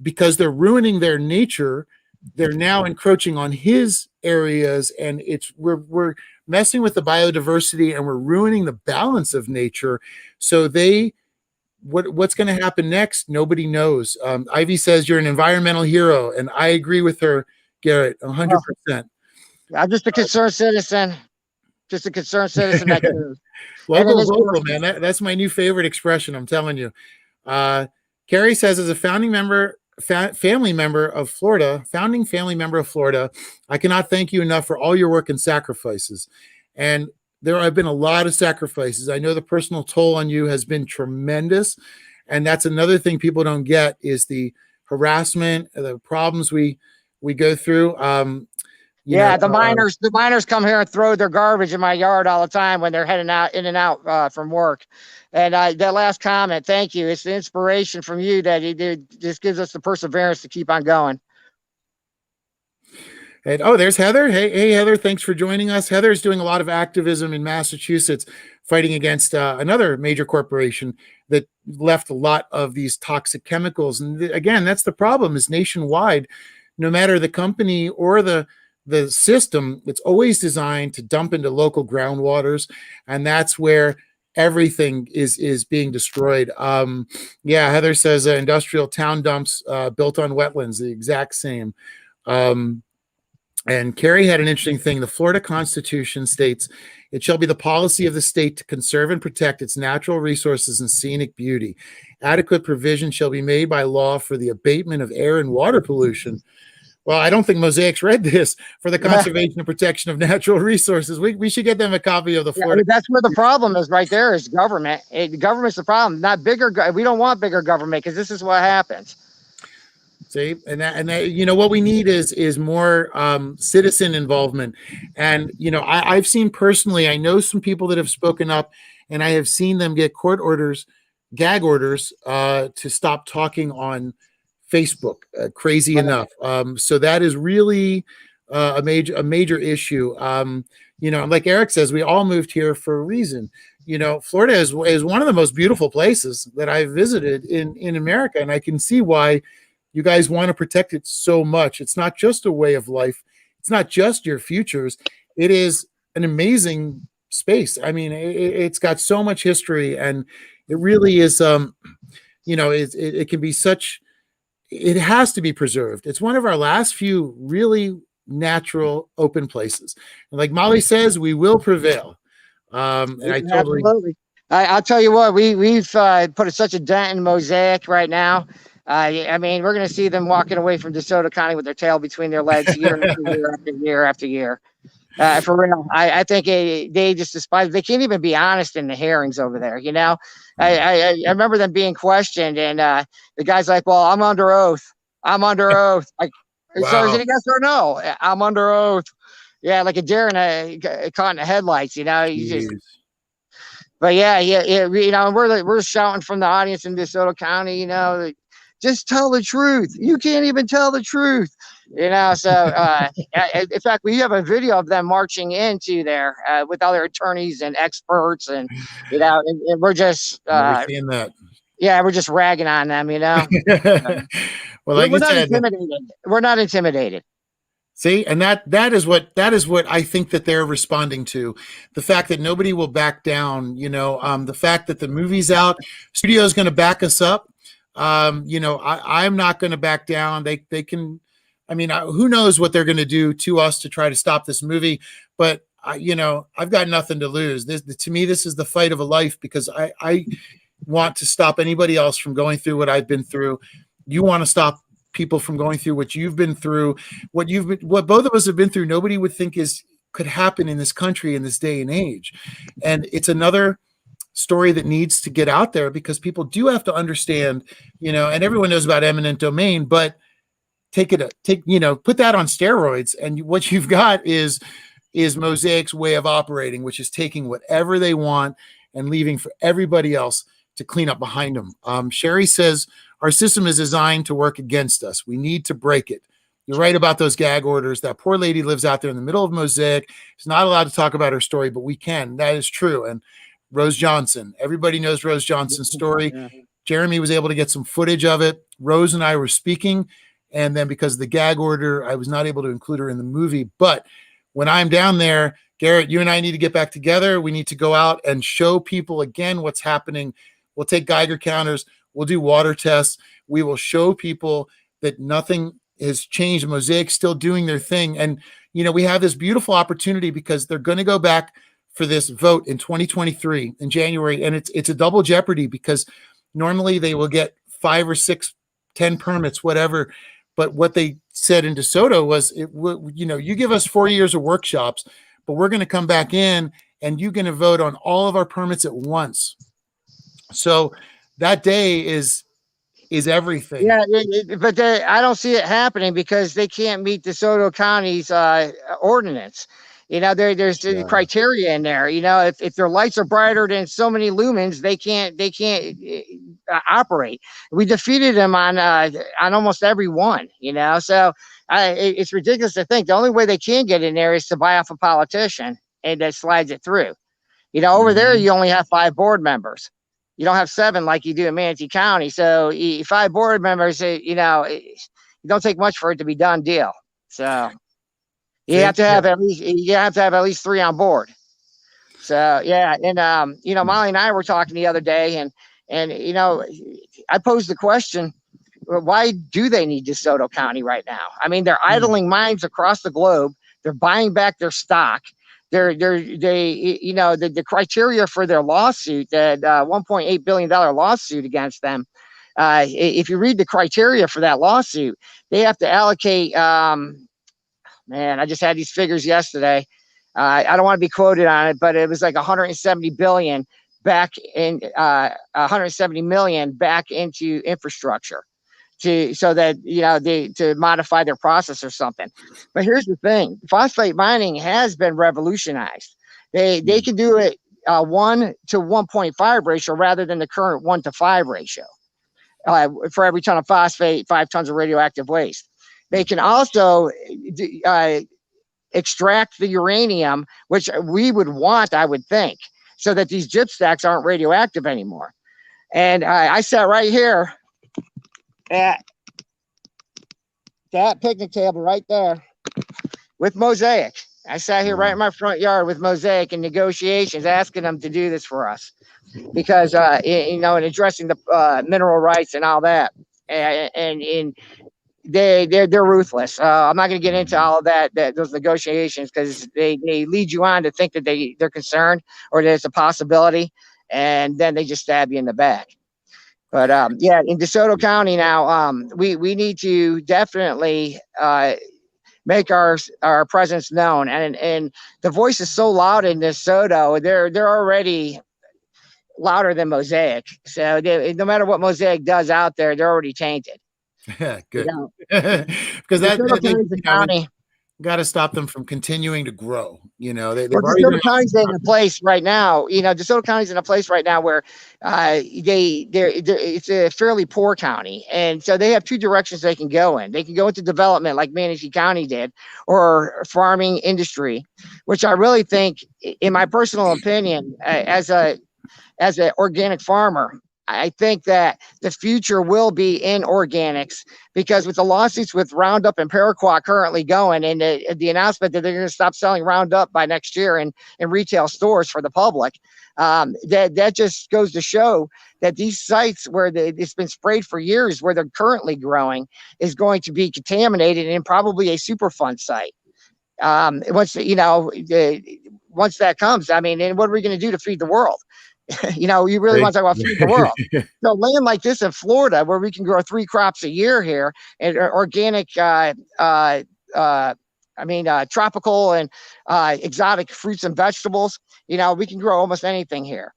because they're ruining their nature, they're now encroaching on his areas, and we're messing with the biodiversity, and we're ruining the balance of nature. So what's going to happen next? Nobody knows. Ivy says you're an environmental hero, and I agree with her, Garrett, 100%. I'm just a concerned citizen. Just a concerned citizen. Local, man. That's my new favorite expression. I'm telling you. Carrie says, as a founding family member of Florida, I cannot thank you enough for all your work and sacrifices. And there have been a lot of sacrifices. I know the personal toll on you has been tremendous. And that's another thing people don't get, is the harassment, the problems we go through. The miners come here and throw their garbage in my yard all the time when they're heading in and out from work. And that last comment, thank you. It's the inspiration from you that it just gives us the perseverance to keep on going. And there's Heather. Hey, Heather, thanks for joining us. Heather's doing a lot of activism in Massachusetts, fighting against another major corporation that left a lot of these toxic chemicals. And again, that's the problem, is nationwide, no matter the company or the system, it's always designed to dump into local groundwaters. And that's where everything is being destroyed. Yeah, Heather says industrial town dumps built on wetlands, the exact same. And Carrie had an interesting thing. The Florida Constitution states, it shall be the policy of the state to conserve and protect its natural resources and scenic beauty. Adequate provision shall be made by law for the abatement of air and water pollution. Well, I don't think Mosaic's read this, for the conservation and protection of natural resources. We should get them a copy of the Florida. That's where the problem is right there, is government. Government's the problem, not bigger. We don't want bigger government, because this is what happens. See, and that, you know, what we need is more citizen involvement. And, you know, I've seen personally, I know some people that have spoken up, and I have seen them get court orders, gag orders, to stop talking on Facebook, crazy enough. So that is really a major issue. You know, like Eric says, we all moved here for a reason. You know, Florida is one of the most beautiful places that I've visited in America, and I can see why you guys want to protect it so much. It's not just a way of life. It's not just your futures. It is an amazing space. I mean, it's got so much history, and it really is, you know, it can be such, it has to be preserved. It's one of our last few really natural open places. And like Molly says, we will prevail. And I totally. Absolutely. I'll tell you what, we've put such a dent in Mosaic right now. I mean, we're going to see them walking away from DeSoto County with their tail between their legs year after year after year after year. For real, I think they just despise. They can't even be honest in the hearings over there. You know, I remember them being questioned, and the guy's like, "Well, I'm under oath. I'm under oath." Like, wow. So is it a yes or no? I'm under oath. Yeah, like a deer in caught in the headlights. You know, you just. But yeah, you know, we're shouting from the audience in DeSoto County. You know, just tell the truth. You can't even tell the truth. You know, so in fact, we have a video of them marching into there with other attorneys and experts, and you know, and we're just seeing that. Yeah, we're just ragging on them. You know, well, like we're not intimidated. We're not intimidated. See, and that is what I think that they're responding to, the fact that nobody will back down. You know, the fact that the movie's out, studio is going to back us up. You know, I'm not going to back down. They can. I mean, who knows what they're going to do to us to try to stop this movie? But you know, I've got nothing to lose. To me, this is the fight of a life, because I want to stop anybody else from going through what I've been through. You want to stop people from going through what you've been through, what both of us have been through. Nobody would think could happen in this country in this day and age, and it's another story that needs to get out there, because people do have to understand. You know, and everyone knows about eminent domain, but you know, put that on steroids, and what you've got is Mosaic's way of operating, which is taking whatever they want and leaving for everybody else to clean up behind them. Sherry says, our system is designed to work against us. We need to break it. You're right about those gag orders. That poor lady lives out there in the middle of Mosaic. She's not allowed to talk about her story, but we can. That is true. And Rose Johnson, everybody knows Rose Johnson's story. Yeah. Jeremy was able to get some footage of it. Rose and I were speaking, and then because of the gag order, I was not able to include her in the movie. But when I'm down there, Garrett, you and I need to get back together. We need to go out and show people again what's happening. We'll take Geiger counters. We'll do water tests. We will show people that nothing has changed. Mosaic's still doing their thing. And, you know, we have this beautiful opportunity, because they're going to go back for this vote in 2023 in January. And it's a double jeopardy, because normally they will get 5 or 6, 10 permits, whatever. But what they said in DeSoto was, you know, you give us 4 years of workshops, but we're going to come back in and you're going to vote on all of our permits at once. So that day is everything. Yeah, but I don't see it happening, because they can't meet DeSoto County's ordinance. You know, there's the criteria in there. You know, if their lights are brighter than so many lumens, they can't operate. We defeated them on almost every one. You know, so it's ridiculous to think the only way they can get in there is to buy off a politician, and that slides it through. You know, over there you only have 5 board members. You don't have 7 like you do in Manatee County. So 5 board members, you know, it don't take much for it to be done deal. So you have to have at least 3 on board. So yeah, and Molly and I were talking the other day, and I posed the question, well, why do they need DeSoto County right now? I mean, they're idling mines across the globe. They're buying back their stock. The criteria for their lawsuit, that $1.8 billion lawsuit against them. If you read the criteria for that lawsuit, they have to allocate. Man, I just had these figures yesterday. I don't want to be quoted on it, but it was like 170 billion back in 170 million back into infrastructure so that to modify their process or something. But here's the thing: phosphate mining has been revolutionized. They can do it 1 to 1.5 ratio rather than the current 1 to 5 ratio. For every ton of phosphate, 5 tons of radioactive waste. They can also extract the uranium, which we would want, I would think, so that these gyp stacks aren't radioactive anymore. And I sat right here at that picnic table right there with Mosaic. I sat here right in my front yard with Mosaic in negotiations, asking them to do this for us because, in addressing the mineral rights and all that. And they're ruthless. I'm not going to get into all of those negotiations because they lead you on to think that they're concerned or there's a possibility, and then they just stab you in the back. But in DeSoto County now, we need to definitely make our presence known, and the voice is so loud in DeSoto. They're already louder than Mosaic. So no matter what Mosaic does out there, they're already tainted. Yeah, good. Because that county. Got to stop them from continuing to grow. DeSoto County's in a place right now. DeSoto County's in a place right now where it's a fairly poor county, and so they have 2 directions they can go in. They can go into development like Manatee County did, or farming industry, which I really think, in my personal opinion, as an organic farmer, I think that the future will be in organics, because with the lawsuits with Roundup and Paraquat currently going, and the announcement that they're going to stop selling Roundup by next year in retail stores for the public, that just goes to show that these sites where it's been sprayed for years, where they're currently growing, is going to be contaminated in probably a Superfund site. Once that comes, I mean, and what are we going to do to feed the world? You really want to talk about feed the world. So land like this in Florida, where we can grow 3 crops a year here, and organic, tropical and exotic fruits and vegetables, we can grow almost anything here.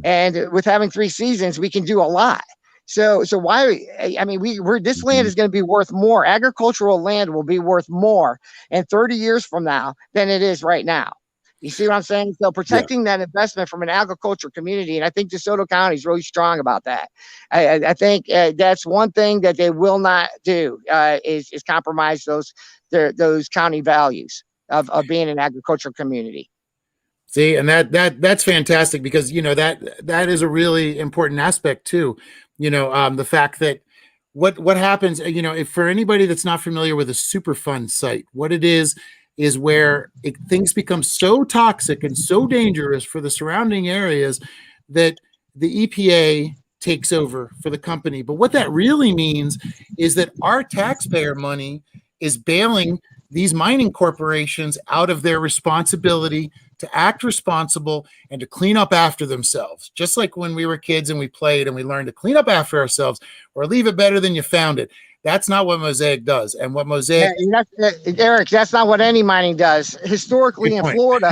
And with having 3 seasons, we can do a lot. So why? I mean, this land is going to be worth more. Agricultural land will be worth more in 30 years from now than it is right now. You see what I'm saying? So protecting that investment from an agriculture community, and I think DeSoto County is really strong about that. I think that's one thing that they will not do, is compromise those county values of being an agricultural community. See, and that's fantastic, because that is a really important aspect too. The fact that what happens, if for anybody that's not familiar with a Superfund site, what it is where things become so toxic and so dangerous for the surrounding areas that the EPA takes over for the company. But what that really means is that our taxpayer money is bailing these mining corporations out of their responsibility to act responsible and to clean up after themselves. Just like when we were kids and we played and we learned to clean up after ourselves, or leave it better than you found it. That's not what Mosaic does. And what Mosaic... Eric, that's not what any mining does. Historically in Florida,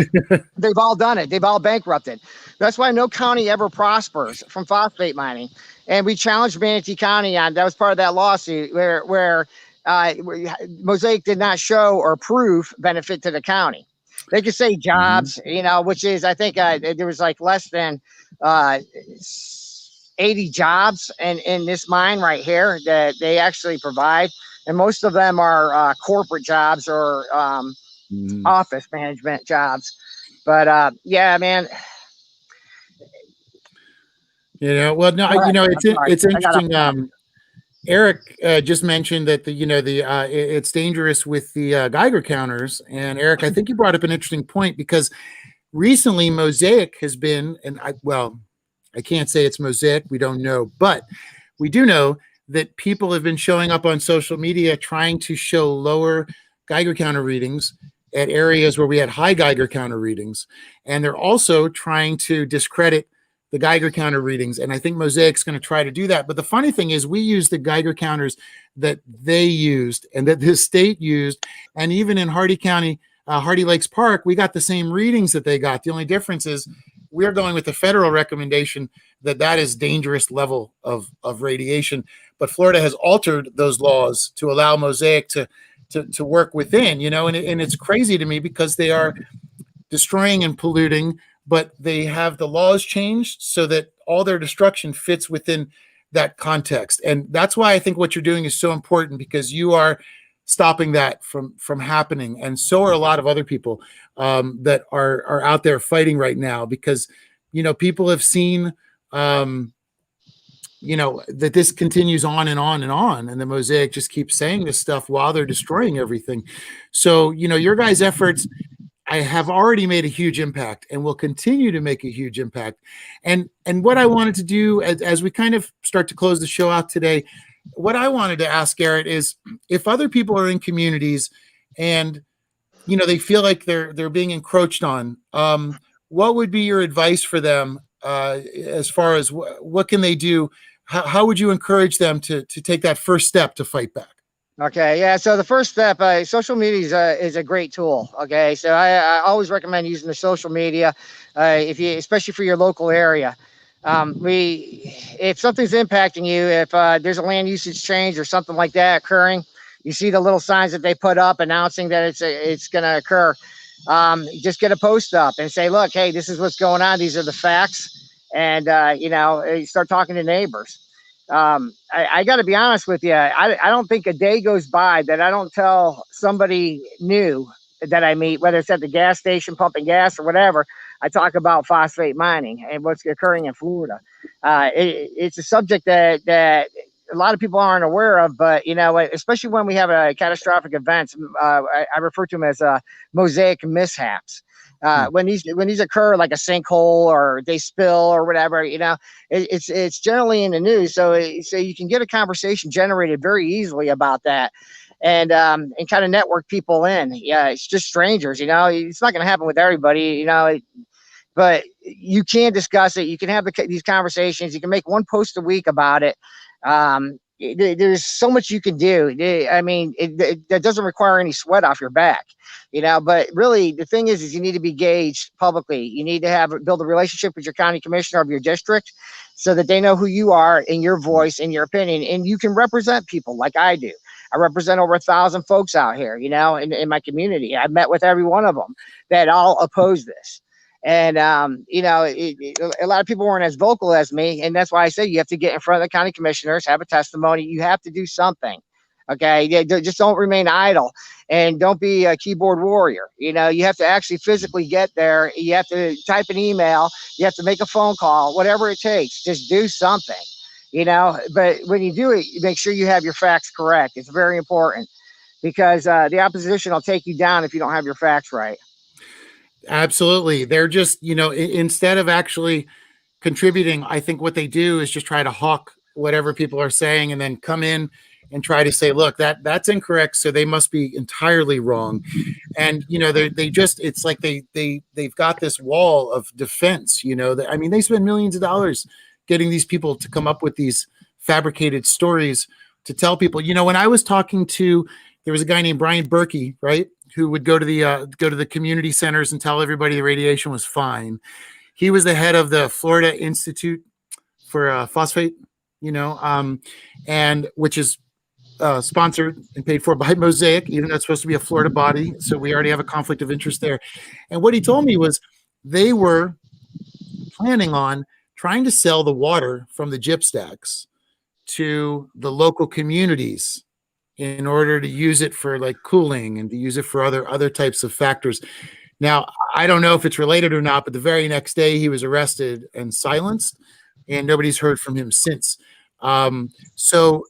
they've all done it. They've all bankrupted. That's why no county ever prospers from phosphate mining. And we challenged Manatee County on that. Was part of that lawsuit where Mosaic did not show or prove benefit to the county. They could say jobs, which is, I think there was like less than 80 jobs in this mine right here that they actually provide. And most of them are corporate jobs or office management jobs. But yeah, man. It's interesting. Eric just mentioned that it's dangerous with the Geiger counters. And Eric, I think you brought up an interesting point, because recently Mosaic has been, and I can't say it's Mosaic, we don't know, but we do know that people have been showing up on social media trying to show lower Geiger counter readings at areas where we had high Geiger counter readings. And they're also trying to discredit the Geiger counter readings. And I think Mosaic's going to try to do that. But the funny thing is we use the Geiger counters that they used and that the state used. And even in Hardy County, Hardy Lakes Park, we got the same readings that they got. The only difference is we're going with the federal recommendation that is dangerous level of radiation. But Florida has altered those laws to allow Mosaic to work within, and it's crazy to me because they are destroying and polluting, but they have the laws changed so that all their destruction fits within that context. And that's why I think what you're doing is so important, because you are stopping that from happening. And so are a lot of other people that are out there fighting right now, because, people have seen, that this continues on and on and on. And the Mosaic just keeps saying this stuff while they're destroying everything. So, your guys' efforts, I have already made a huge impact and will continue to make a huge impact. And what I wanted to do as we kind of start to close the show out today, what I wanted to ask Garrett is, if other people are in communities and, they feel like they're being encroached on, what would be your advice for them as far as what can they do? How would you encourage them to take that first step to fight back? Okay, yeah. So the first step, social media is a great tool. Okay, so I always recommend using the social media, especially for your local area. If something's impacting you, if there's a land usage change or something like that occurring, you see the little signs that they put up announcing that it's going to occur. Just get a post up and say, look, hey, this is what's going on. These are the facts, and start talking to neighbors. I got to be honest with you. I don't think a day goes by that I don't tell somebody new that I meet, whether it's at the gas station pumping gas or whatever. I talk about phosphate mining and what's occurring in Florida. It's a subject that a lot of people aren't aware of, but especially when we have a catastrophic events, I refer to them as mosaic mishaps. When these occur, like a sinkhole or they spill or whatever, it's generally in the news. So you can get a conversation generated very easily about that, and kind of network people in. Yeah, it's just strangers. It's not going to happen with everybody. But you can discuss it. You can have these conversations. You can make one post a week about it. There's so much you can do. I mean, that doesn't require any sweat off your back, but really the thing is you need to be gauged publicly. You need to build a relationship with your county commissioner of your district so that they know who you are and your voice and your opinion, and you can represent people like I do. I represent over 1,000 folks out here, in my community. I've met with every one of them that all oppose this. And, a lot of people weren't as vocal as me. And that's why I say you have to get in front of the county commissioners, have a testimony. You have to do something. Okay. Just don't remain idle and don't be a keyboard warrior. You have to actually physically get there. You have to type an email. You have to make a phone call, whatever it takes. Just do something, but when you do it, you make sure you have your facts correct. It's very important because the opposition will take you down if you don't have your facts right. Absolutely. They're just, instead of actually contributing, I think what they do is just try to hawk whatever people are saying and then come in and try to say, look, that's incorrect. So they must be entirely wrong. And, it's like they've got this wall of defense, they spend millions of dollars getting these people to come up with these fabricated stories to tell people, when I was talking to, there was a guy named Brian Berkey, right, who would go to the community centers and tell everybody the radiation was fine. He was the head of the Florida Institute for Phosphate, and which is sponsored and paid for by Mosaic, even though it's supposed to be a Florida body. So we already have a conflict of interest there. And what he told me was they were planning on trying to sell the water from the gyp stacks to the local communities in order to use it for like cooling and to use it for other types of factors. Now, I don't know if it's related or not, but the very next day he was arrested and silenced, and nobody's heard from him since. So,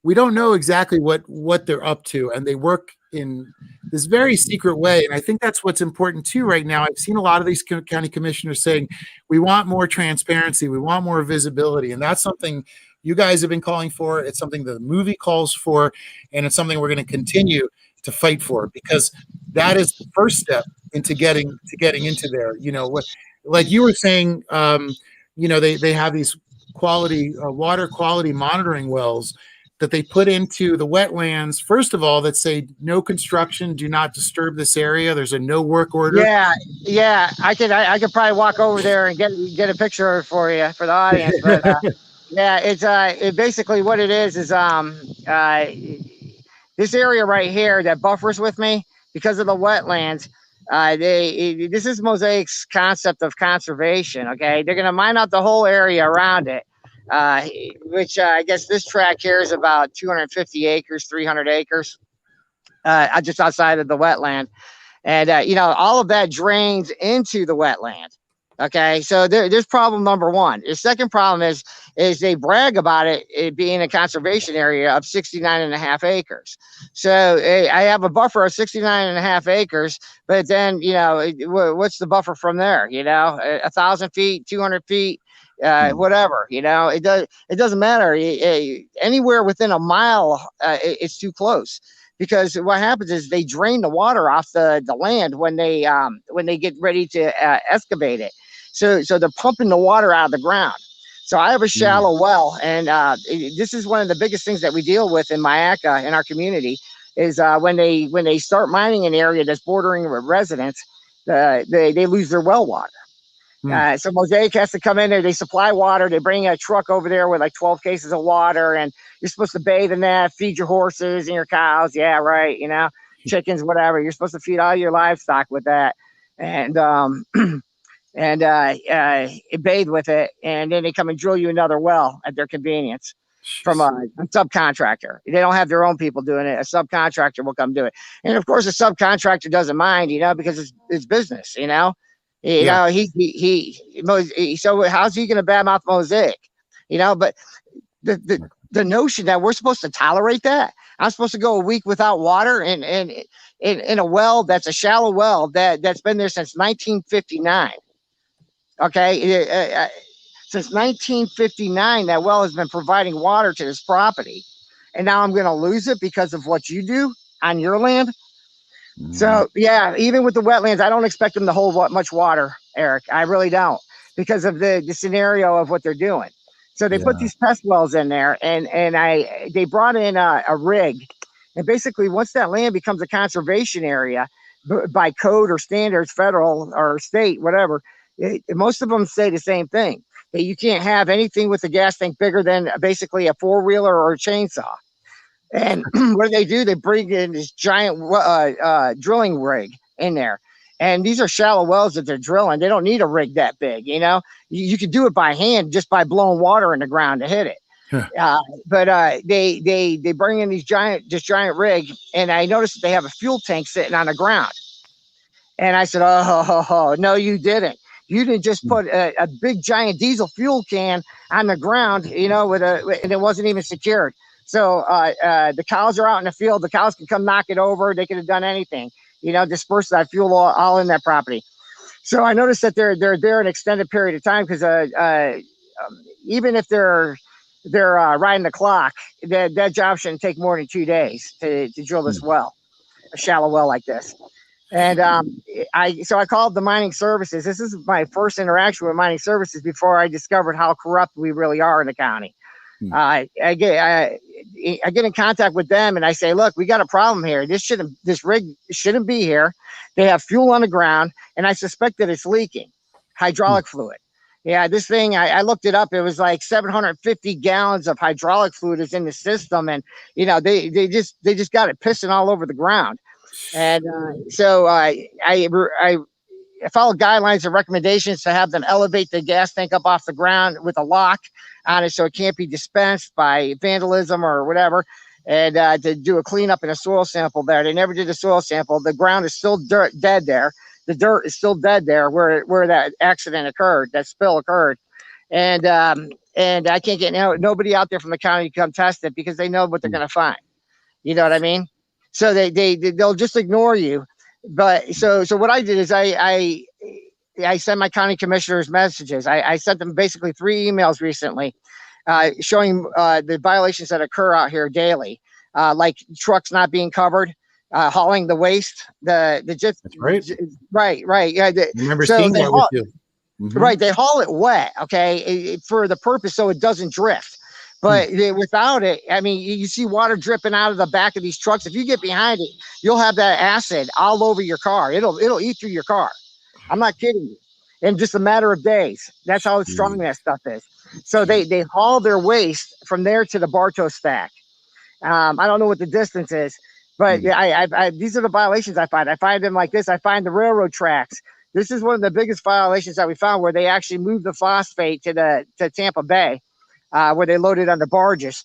we don't know exactly what they're up to, and they work in this very secret way. And I think that's what's important too right now. I've seen a lot of these county commissioners saying, we want more transparency, we want more visibility. And that's something you guys have been calling for. It's something the movie calls for, and it's something we're going to continue to fight for, because that is the first step into getting into there. You know, what, like you were saying, you know, they have these quality water quality monitoring wells that they put into the wetlands, first of all, that say no construction, do not disturb this area. There's a no work order. Yeah. I could probably walk over there and get a picture for you for the audience. But yeah, it basically what it is this area right here that buffers with me because of the wetlands. This is Mosaic's concept of conservation. Okay, they're gonna mine out the whole area around it. Which I guess this track here is about 250 acres, 300 acres, just outside of the wetland. And, you know, all of that drains into the wetland. Okay, so there's problem number one. The second problem is they brag about it being a conservation area of 69.5 acres. So I have a buffer of 69.5 acres, but then, you know, what's the buffer from there? You know, 1,000 feet, 200 feet, whatever, you know, it doesn't matter. Anywhere within a mile, it's too close, because what happens is they drain the water off the land when they get ready to excavate it. So they're pumping the water out of the ground. So I have a shallow well, and this is one of the biggest things that we deal with in Mayaca in our community is when they start mining an area that's bordering with residents, they lose their well water. So Mosaic has to come in there. They supply water. They bring a truck over there with like 12 cases of water, and you're supposed to bathe in that, feed your horses and your cows. Yeah, right. You know, chickens, whatever. You're supposed to feed all your livestock with that, and bathe with it, and then they come and drill you another well at their convenience from a subcontractor. They don't have their own people doing it. A subcontractor will come do it, and of course, a subcontractor doesn't mind, you know, because it's business, you know. You know, so how's he going to badmouth Mosaic? You know, but the notion that we're supposed to tolerate that, I'm supposed to go a week without water in a well that's a shallow well that's been there since 1959. Okay, since 1959, that well has been providing water to this property, and now I'm going to lose it because of what you do on your land. So yeah, even with the wetlands, I don't expect them to hold much water, Eric. I really don't, because of the scenario of what they're doing. So they put these test wells in there, and they brought in a rig, and basically once that land becomes a conservation area by code or standards, federal or state, whatever, most of them say the same thing, that you can't have anything with a gas tank bigger than basically a four-wheeler or a chainsaw. And what do? They bring in this giant drilling rig in there. And these are shallow wells that they're drilling. They don't need a rig that big, you know. You could do it by hand just by blowing water in the ground to hit it. But they bring in this giant rig, and I noticed that they have a fuel tank sitting on the ground. And I said, oh, no, you didn't. You didn't just put a big giant diesel fuel can on the ground, you know, and it wasn't even secured. So the cows are out in the field. The cows can come knock it over. They could have done anything, you know, disperse that fuel all in that property. So I noticed that they're there an extended period of time, because even if they're riding the clock, that job shouldn't take more than 2 days to drill this well, a shallow well like this. And I called the mining services. This is my first interaction with mining services before I discovered how corrupt we really are in the county. I get in contact with them, and I say, look, we got a problem here. This rig shouldn't be here. They have fuel on the ground, and I suspect that it's leaking hydraulic fluid. Yeah, this thing, I looked it up. It was like 750 gallons of hydraulic fluid is in the system, and you know they just got it pissing all over the ground. And so I follow guidelines and recommendations to have them elevate the gas tank up off the ground with a lock on it so it can't be dispensed by vandalism or whatever, and to do a cleanup and a soil sample there. They never did a soil sample. The ground is still dead there. The dirt is still dead there where that accident occurred, that spill occurred. And I can't get nobody out there from the county to come test it, because they know what they're going to find. You know what I mean? So they'll just ignore you. But so what I did is I sent my county commissioners messages. I sent them basically 3 emails recently, showing the violations that occur out here daily, like trucks not being covered, hauling the waste, the just That's right. right, yeah. I remember So seeing they that with haul, you. Mhm. right, they haul it wet, okay, for the purpose so it doesn't drift. But without it, I mean, you see water dripping out of the back of these trucks. If you get behind it, you'll have that acid all over your car. It'll eat through your car. I'm not kidding you. In just a matter of days. That's how strong that stuff is. So they haul their waste from there to the Bartow stack. I don't know what the distance is, but these are the violations I find. I find them like this. I find the railroad tracks. This is one of the biggest violations that we found, where they actually moved the phosphate to Tampa Bay, where they loaded on the barges.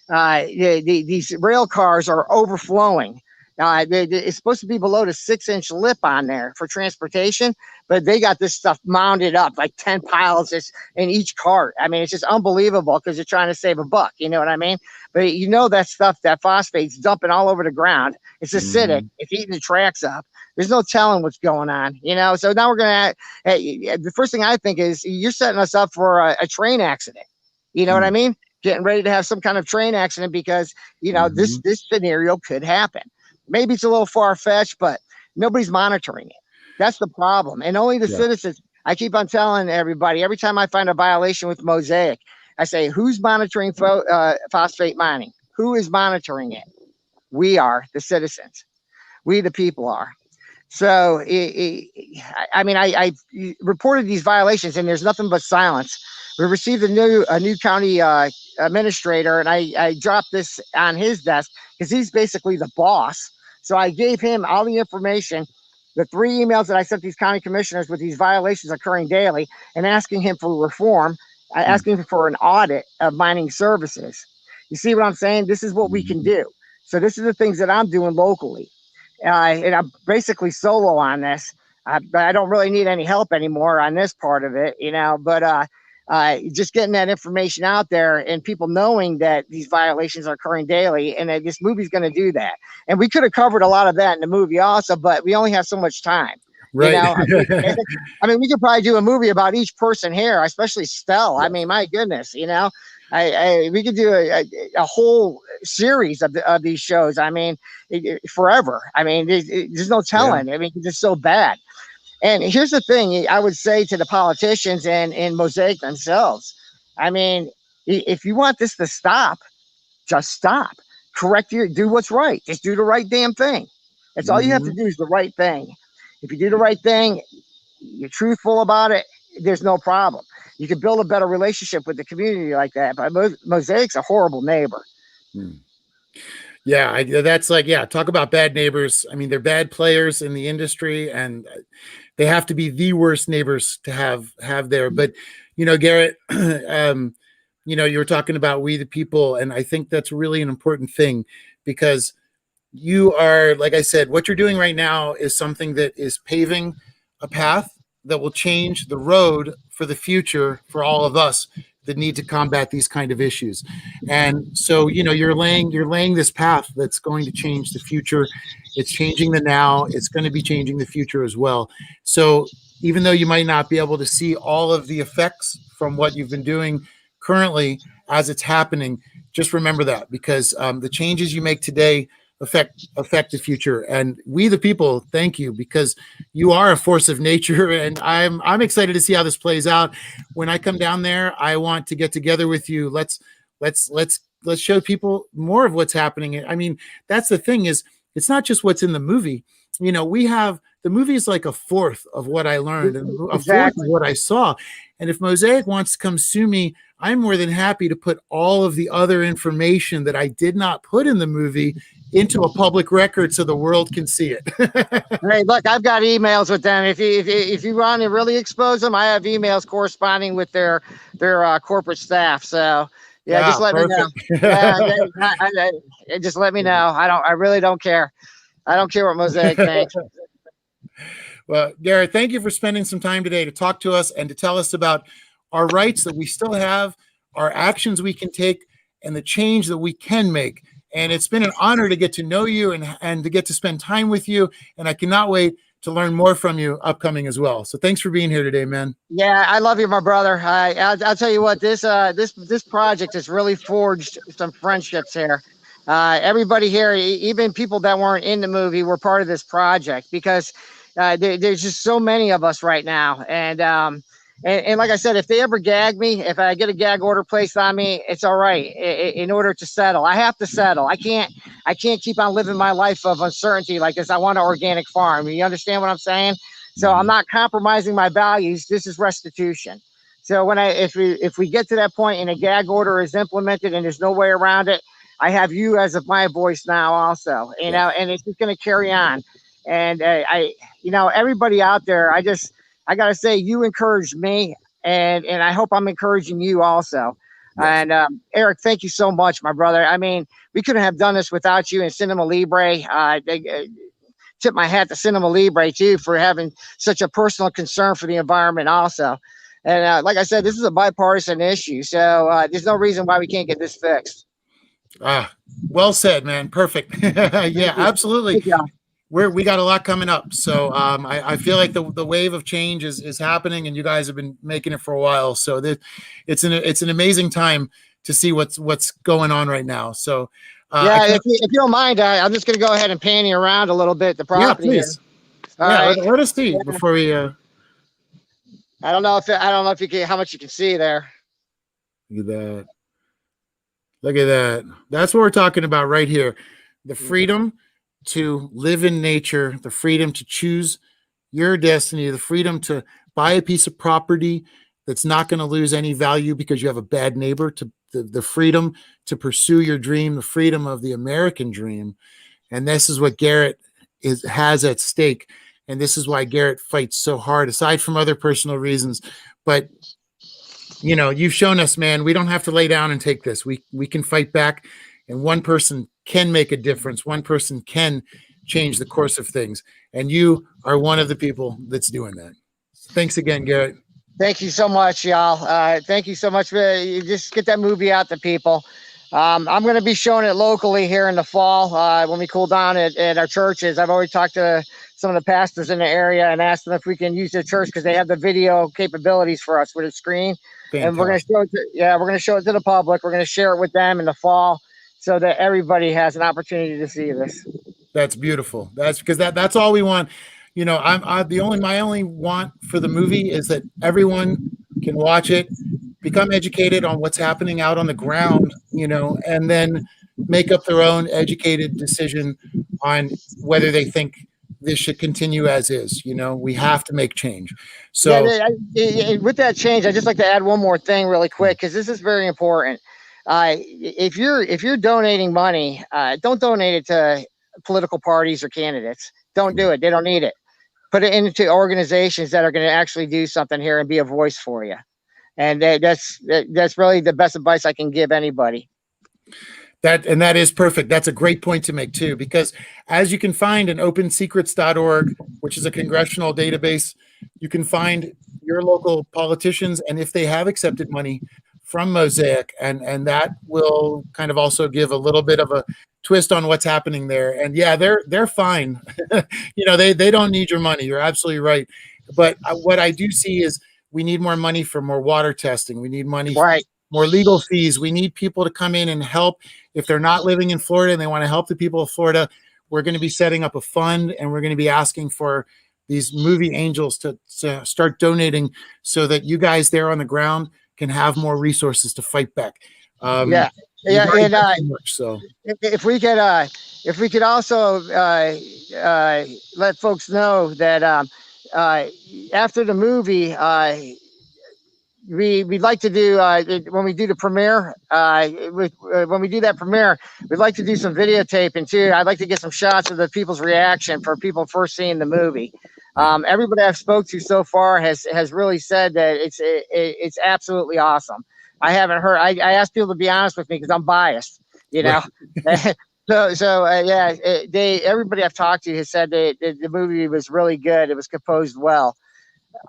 These rail cars are overflowing. It's supposed to be below the 6-inch lip on there for transportation, but they got this stuff mounted up like 10 piles in each cart. I mean, it's just unbelievable because they're trying to save a buck. You know what I mean? But you know that stuff, that phosphate's dumping all over the ground. It's acidic. It's eating the tracks up. There's no telling what's going on. You know, so now we're gonna. The first thing I think is you're setting us up for a train accident. You know what I mean? Getting ready to have some kind of train accident because this scenario could happen. Maybe it's a little far-fetched, but nobody's monitoring it. That's the problem. And only the citizens. I keep on telling everybody, every time I find a violation with Mosaic, I say, who's monitoring phosphate mining? Who is monitoring it? We are, the citizens. We, the people, are. So, I reported these violations, and there's nothing but silence. We received a new county administrator, and I dropped this on his desk because he's basically the boss. So I gave him all the information, the 3 emails that I sent these county commissioners with these violations occurring daily, and asking him for reform, asking him for an audit of mining services. You see what I'm saying? This is what we can do. So this is the things that I'm doing locally. And I'm basically solo on this. But I don't really need any help anymore on this part of it, but just getting that information out there and people knowing that these violations are occurring daily, and that this movie's going to do that. And we could have covered a lot of that in the movie also, but we only have so much time. Right. I mean, we could probably do a movie about each person here, especially Stell. I mean, my goodness, we could do a whole series of these shows. I mean, forever. I mean, there's no telling. I mean, it's just so bad. And here's the thing I would say to the politicians and Mosaic themselves. I mean, if you want this to stop, just stop. Do what's right. Just do the right damn thing. That's all you have to do, is the right thing. If you do the right thing, you're truthful about it, there's no problem. You can build a better relationship with the community like that. But Mosaic's a horrible neighbor. Yeah, that's like, talk about bad neighbors. I mean, they're bad players in the industry, and they have to be the worst neighbors to have there. But, Garrett, you were talking about we the people, and I think that's really an important thing, because you are, like I said, what you're doing right now is something that is paving a path that will change the road for the future for all of us that need to combat these kind of issues. And so, you're laying this path that's going to change the future. It's changing the now. It's going to be changing the future as well. So even though you might not be able to see all of the effects from what you've been doing currently as it's happening, just remember that, because the changes you make today affect the future. And we the people thank you, because you are a force of nature, and I'm excited to see how this plays out. When I come down there, I want to get together with you. Let's show people more of what's happening. I mean, that's the thing, is it's not just what's in the movie. We have, the movie is like a fourth of what I learned and a fourth of what I saw. And if Mosaic wants to come sue me, I'm more than happy to put all of the other information that I did not put in the movie into a public record so the world can see it. Hey, look, I've got emails with them. If you want to really expose them, I have emails corresponding with their corporate staff. So just let me know. Just let me know. I really don't care. I don't care what Mosaic thinks. Well, Garrett, thank you for spending some time today to talk to us and to tell us about our rights that we still have, our actions we can take, and the change that we can make. And it's been an honor to get to know you and to get to spend time with you. And I cannot wait to learn more from you upcoming as well. So thanks for being here today, man. Yeah, I love you, my brother. I'll tell you what, this project has really forged some friendships here. Everybody here, even people that weren't in the movie, were part of this project because there's just so many of us right now. And like I said, if they ever gag me, if I get a gag order placed on me, it's all right. In order to settle, I have to settle. I can't keep on living my life of uncertainty like this. I want an organic farm. You understand what I'm saying? So I'm not compromising my values. This is restitution. So if we get to that point and a gag order is implemented and there's no way around it, I have you as of my voice now also, you know, and it's just going to carry on. And everybody out there, I got to say, you encouraged me, and I hope I'm encouraging you also. Yes. And Eric, thank you so much, my brother. I mean, we couldn't have done this without you and Cinema Libre. Tip my hat to Cinema Libre too for having such a personal concern for the environment also. And like I said, this is a bipartisan issue, so there's no reason why we can't get this fixed. Well said, man. Perfect. Yeah, absolutely. We got a lot coming up. So I feel like the wave of change is happening, and you guys have been making it for a while. So it's an amazing time to see what's going on right now. So if you don't mind, I'm just going to go ahead and pan you around a little bit. The property. Yeah, please. Right. Let us see before we. I don't know if you can, how much you can see there. Look at that. Look at that. That's what we're talking about right here. The freedom to live in nature, the freedom to choose your destiny, the freedom to buy a piece of property that's not going to lose any value because you have a bad neighbor, to the freedom to pursue your dream, the freedom of the American dream. And this is what Garrett has at stake. And this is why Garrett fights so hard, aside from other personal reasons. But, you know, you've shown us, man, we don't have to lay down and take this. We can fight back, and one person can make a difference. One person can change the course of things. And you are one of the people that's doing that. Thanks again, Garrett. Thank you so much, y'all. Thank you so much. You just get that movie out to people. I'm going to be showing it locally here in the fall when we cool down at our churches. I've already talked to some of the pastors in the area and asked them if we can use their church because they have the video capabilities for us with a screen. Fantastic. And we're going to show it. We're going to show it to the public. We're going to share it with them in the fall so that everybody has an opportunity to see this. That's beautiful. That's because that's all we want. You know, my only want for the movie is that everyone can watch it, become educated on what's happening out on the ground, you know, and then make up their own educated decision on whether they think this should continue as is. You know, we have to make change. So with that change, I'd just like to add one more thing really quick, because this is very important. If you're donating money, don't donate it to political parties or candidates. Don't do it. They don't need it. Put it into organizations that are going to actually do something here and be a voice for you. And that's really the best advice I can give anybody. That is perfect. That's a great point to make too, because as you can find in opensecrets.org, which is a congressional database, you can find your local politicians, and if they have accepted money from Mosaic, and that will kind of also give a little bit of a twist on what's happening there. And yeah, they're fine. You know, they don't need your money. You're absolutely right. But what I do see is we need more money for more water testing. We need money for more legal fees. We need people to come in and help. If they're not living in Florida and they want to help the people of Florida, we're going to be setting up a fund, and we're going to be asking for these movie angels to start donating so that you guys there on the ground can have more resources to fight back. And so if we could also let folks know that after the movie, we'd like to do when we do the premiere. When we do that premiere, we'd like to do some videotaping too. I'd like to get some shots of the people's reaction for people first seeing the movie. Everybody I've spoke to so far has really said that it's absolutely awesome. I haven't heard. I asked people to be honest with me because I'm biased, you know. Everybody I've talked to has said that the movie was really good. It was composed well.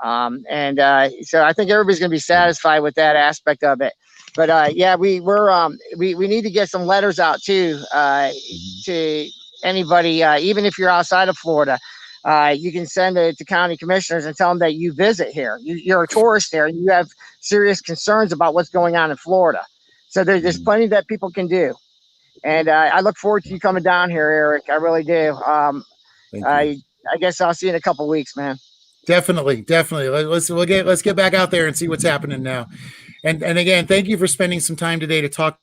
So I think everybody's going to be satisfied with that aspect of it. But yeah, we need to get some letters out too to anybody, even if you're outside of Florida. You can send it to county commissioners and tell them that you visit here. You're a tourist here, and you have serious concerns about what's going on in Florida. So there's plenty that people can do. And I look forward to you coming down here, Eric. I really do. Thank you. I guess I'll see you in a couple weeks, man. Definitely. Let's get back out there and see what's happening now. And again, thank you for spending some time today to talk.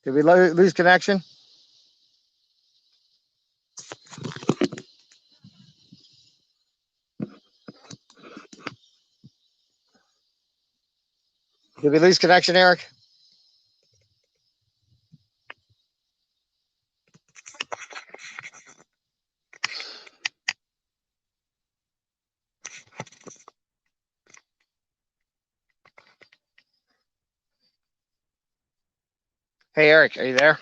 Did we lose connection? Did we lose connection, Eric? Hey, Eric, are you there?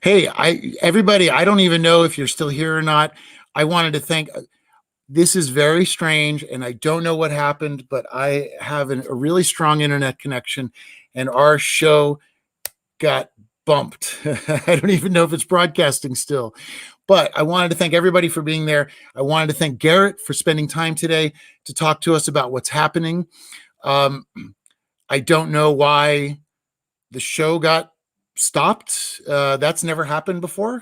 Hey, everybody, I don't even know if you're still here or not. I wanted to thank. This is very strange, and I don't know what happened, but I have a really strong internet connection, and our show got bumped. I don't even know if it's broadcasting still, but I wanted to thank everybody for being there. I wanted to thank Garrett for spending time today to talk to us about what's happening. I don't know why the show got stopped. That's never happened before.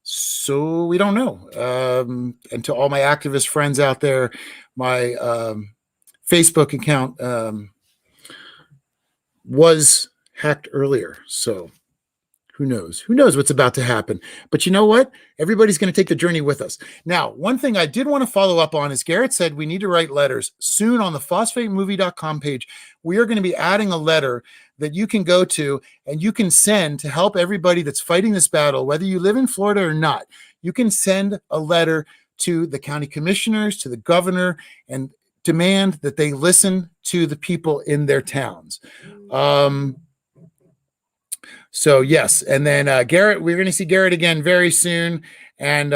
So we don't know. And to all my activist friends out there, my Facebook account was hacked earlier. So who knows? Who knows what's about to happen? But you know what? Everybody's going to take the journey with us. Now, one thing I did want to follow up on is Garrett said we need to write letters. Soon on the phosphatemovie.com page, we are going to be adding a letter that you can go to and you can send to help everybody that's fighting this battle, whether you live in Florida or not. You can send a letter to the county commissioners, to the governor, and demand that they listen to the people in their towns. So yes, and then Garrett, we're going to see Garrett again very soon, and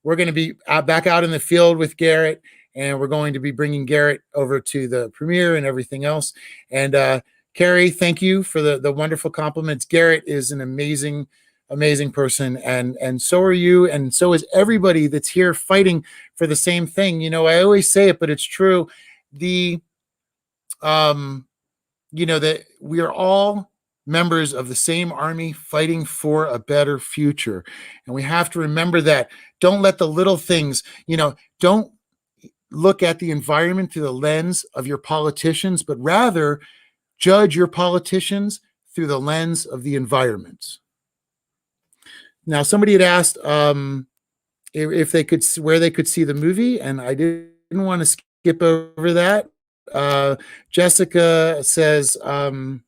we're going to be back out in the field with Garrett, and we're going to be bringing Garrett over to the premiere and everything else. And Carrie, thank you for the wonderful compliments. Garrett is an amazing person, and so are you, and so is everybody that's here fighting for the same thing. You know, I always say it, but it's true. That we are all members of the same army fighting for a better future. And we have to remember that. Don't let the little things, don't look at the environment through the lens of your politicians, but rather judge your politicians through the lens of the environment. Now, somebody had asked if they could, where they could see the movie, and I didn't want to skip over that. Jessica says, oh,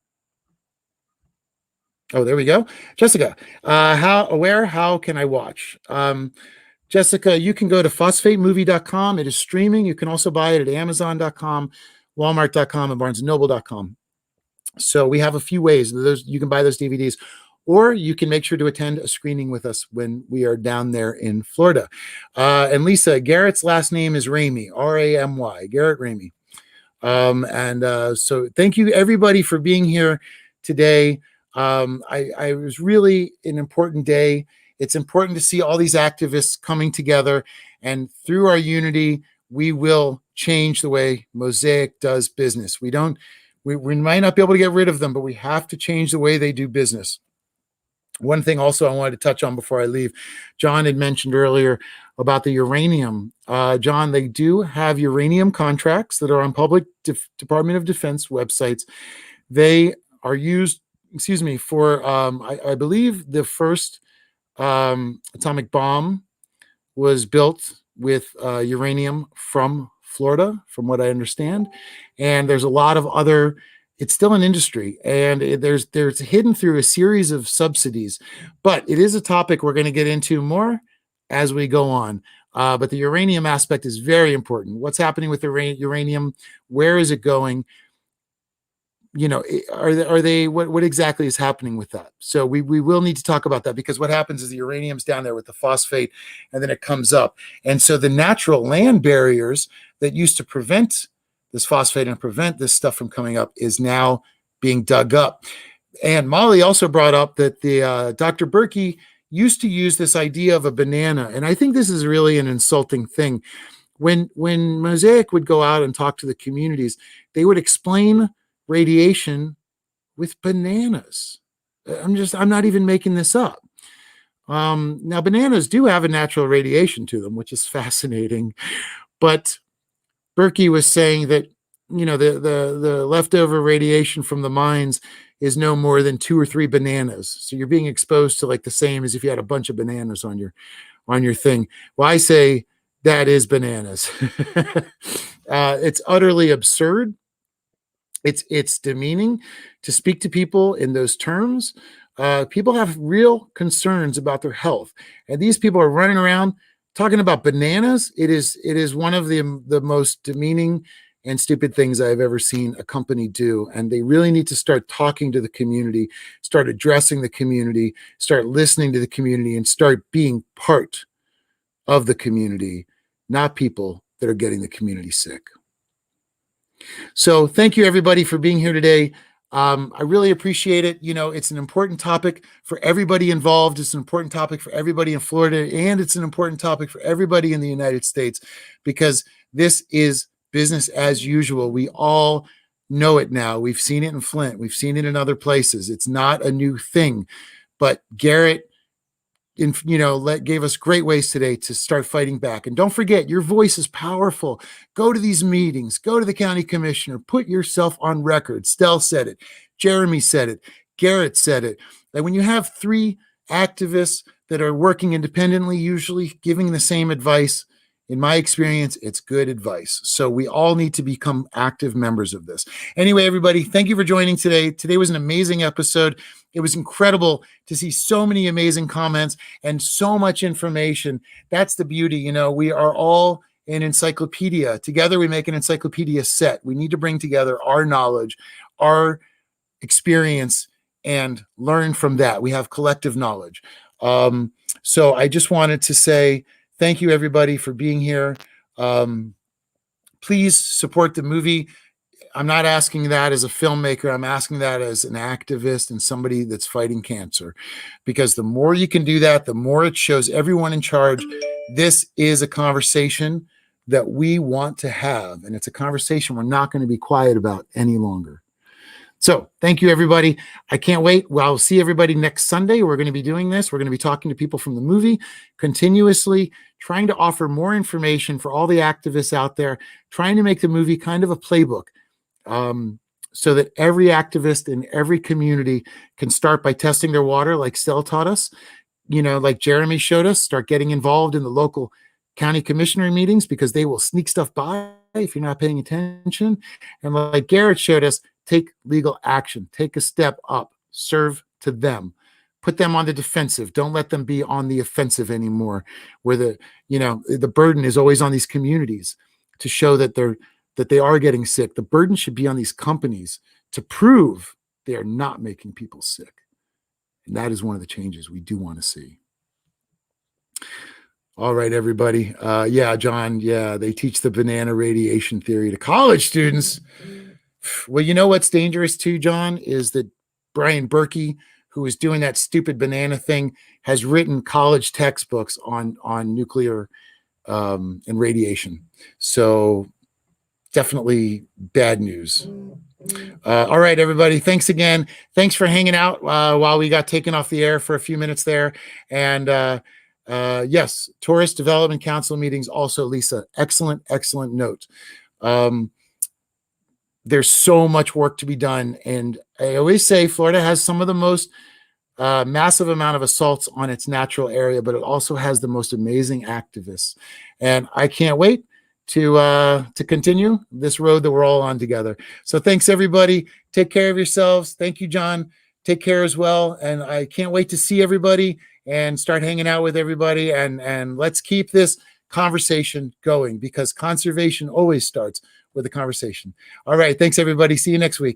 there we go. Jessica, how can I watch? Jessica, you can go to phosphatemovie.com. It is streaming. You can also buy it at amazon.com, walmart.com, and barnesandnoble.com. So we have a few ways. You can buy those DVDs, or you can make sure to attend a screening with us when we are down there in Florida. And Lisa, Garrett's last name is Ramy, R-A-M-Y, Garrett Ramy. So thank you everybody for being here today. I was really an important day. It's important to see all these activists coming together, and through our unity, we will change the way Mosaic does business. We might not be able to get rid of them, but we have to change the way they do business. One thing also I wanted to touch on before I leave, John had mentioned earlier about the uranium. John, they do have uranium contracts that are on public Department of Defense websites. They are used, for, I believe the first atomic bomb was built with uranium from Florida, from what I understand. And there's a lot of other, it's still an industry, and there's hidden through a series of subsidies, but it is a topic we're going to get into more as we go on. But the uranium aspect is very important. What's happening with the uranium? Where is it going? Are they what exactly is happening with that? So we will need to talk about that, because what happens is the uranium's down there with the phosphate, and then it comes up. And so the natural land barriers that used to prevent this phosphate and prevent this stuff from coming up is now being dug up. And Molly also brought up that the Dr. Berkey used to use this idea of a banana. And I think this is really an insulting thing. When Mosaic would go out and talk to the communities, they would explain radiation with bananas. I'm not even making this up. Now, bananas do have a natural radiation to them, which is fascinating. But Berkey was saying that, the leftover radiation from the mines is no more than 2 or 3 bananas. So you're being exposed to like the same as if you had a bunch of bananas on your thing. Well, I say that is bananas. It's utterly absurd. It's demeaning to speak to people in those terms. People have real concerns about their health, and these people are running around talking about bananas. It is one of the most demeaning and stupid things I've ever seen a company do. And they really need to start talking to the community, start addressing the community, start listening to the community, and start being part of the community, not people that are getting the community sick. So thank you everybody for being here today. I really appreciate it. It's an important topic for everybody involved. It's an important topic for everybody in Florida, and it's an important topic for everybody in the United States, because this is business as usual. We all know it now. We've seen it in Flint. We've seen it in other places. It's not a new thing, but Garrett gave us great ways today to start fighting back. And don't forget, your voice is powerful. Go to these meetings, go to the county commissioner, put yourself on record. Stell said it, Jeremy said it, Garrett said it. That when you have 3 activists that are working independently, usually giving the same advice, in my experience, it's good advice. So we all need to become active members of this. Anyway, everybody, thank you for joining today. Today was an amazing episode. It was incredible to see so many amazing comments and so much information. That's the beauty. We are all an encyclopedia. Together, we make an encyclopedia set. We need to bring together our knowledge, our experience, and learn from that. We have collective knowledge. So I just wanted to say thank you, everybody, for being here. Please support the movie. I'm not asking that as a filmmaker. I'm asking that as an activist and somebody that's fighting cancer, because the more you can do that, the more it shows everyone in charge this is a conversation that we want to have, and it's a conversation we're not going to be quiet about any longer. So thank you, everybody. I can't wait. Well, I'll see everybody next Sunday. We're going to be doing this. We're going to be talking to people from the movie continuously, trying to offer more information for all the activists out there, trying to make the movie kind of a playbook, so that every activist in every community can start by testing their water, like Stell taught us, like Jeremy showed us, start getting involved in the local county commissioner meetings, because they will sneak stuff by if you're not paying attention. And like Garrett showed us, take legal action, take a step up, serve to them, put them on the defensive. Don't let them be on the offensive anymore, where the burden is always on these communities to show that they are getting sick. The burden should be on these companies to prove they are not making people sick. And that is one of the changes we do want to see. All right, everybody. Yeah, John. Yeah, they teach the banana radiation theory to college students. Well, you know what's dangerous too, John, is that Brian Berkey, who is doing that stupid banana thing, has written college textbooks on nuclear and radiation. So definitely bad news. All right, everybody. Thanks again. Thanks for hanging out while we got taken off the air for a few minutes there. And yes, Tourist Development Council meetings also, Lisa. Excellent, excellent note. There's so much work to be done. And I always say Florida has some of the most massive amount of assaults on its natural area, but it also has the most amazing activists. And I can't wait to continue this road that we're all on together. So thanks, everybody. Take care of yourselves. Thank you, John. Take care as well. And I can't wait to see everybody and start hanging out with everybody. And let's keep this conversation going, because conservation always starts with a conversation. All right. Thanks, everybody. See you next week.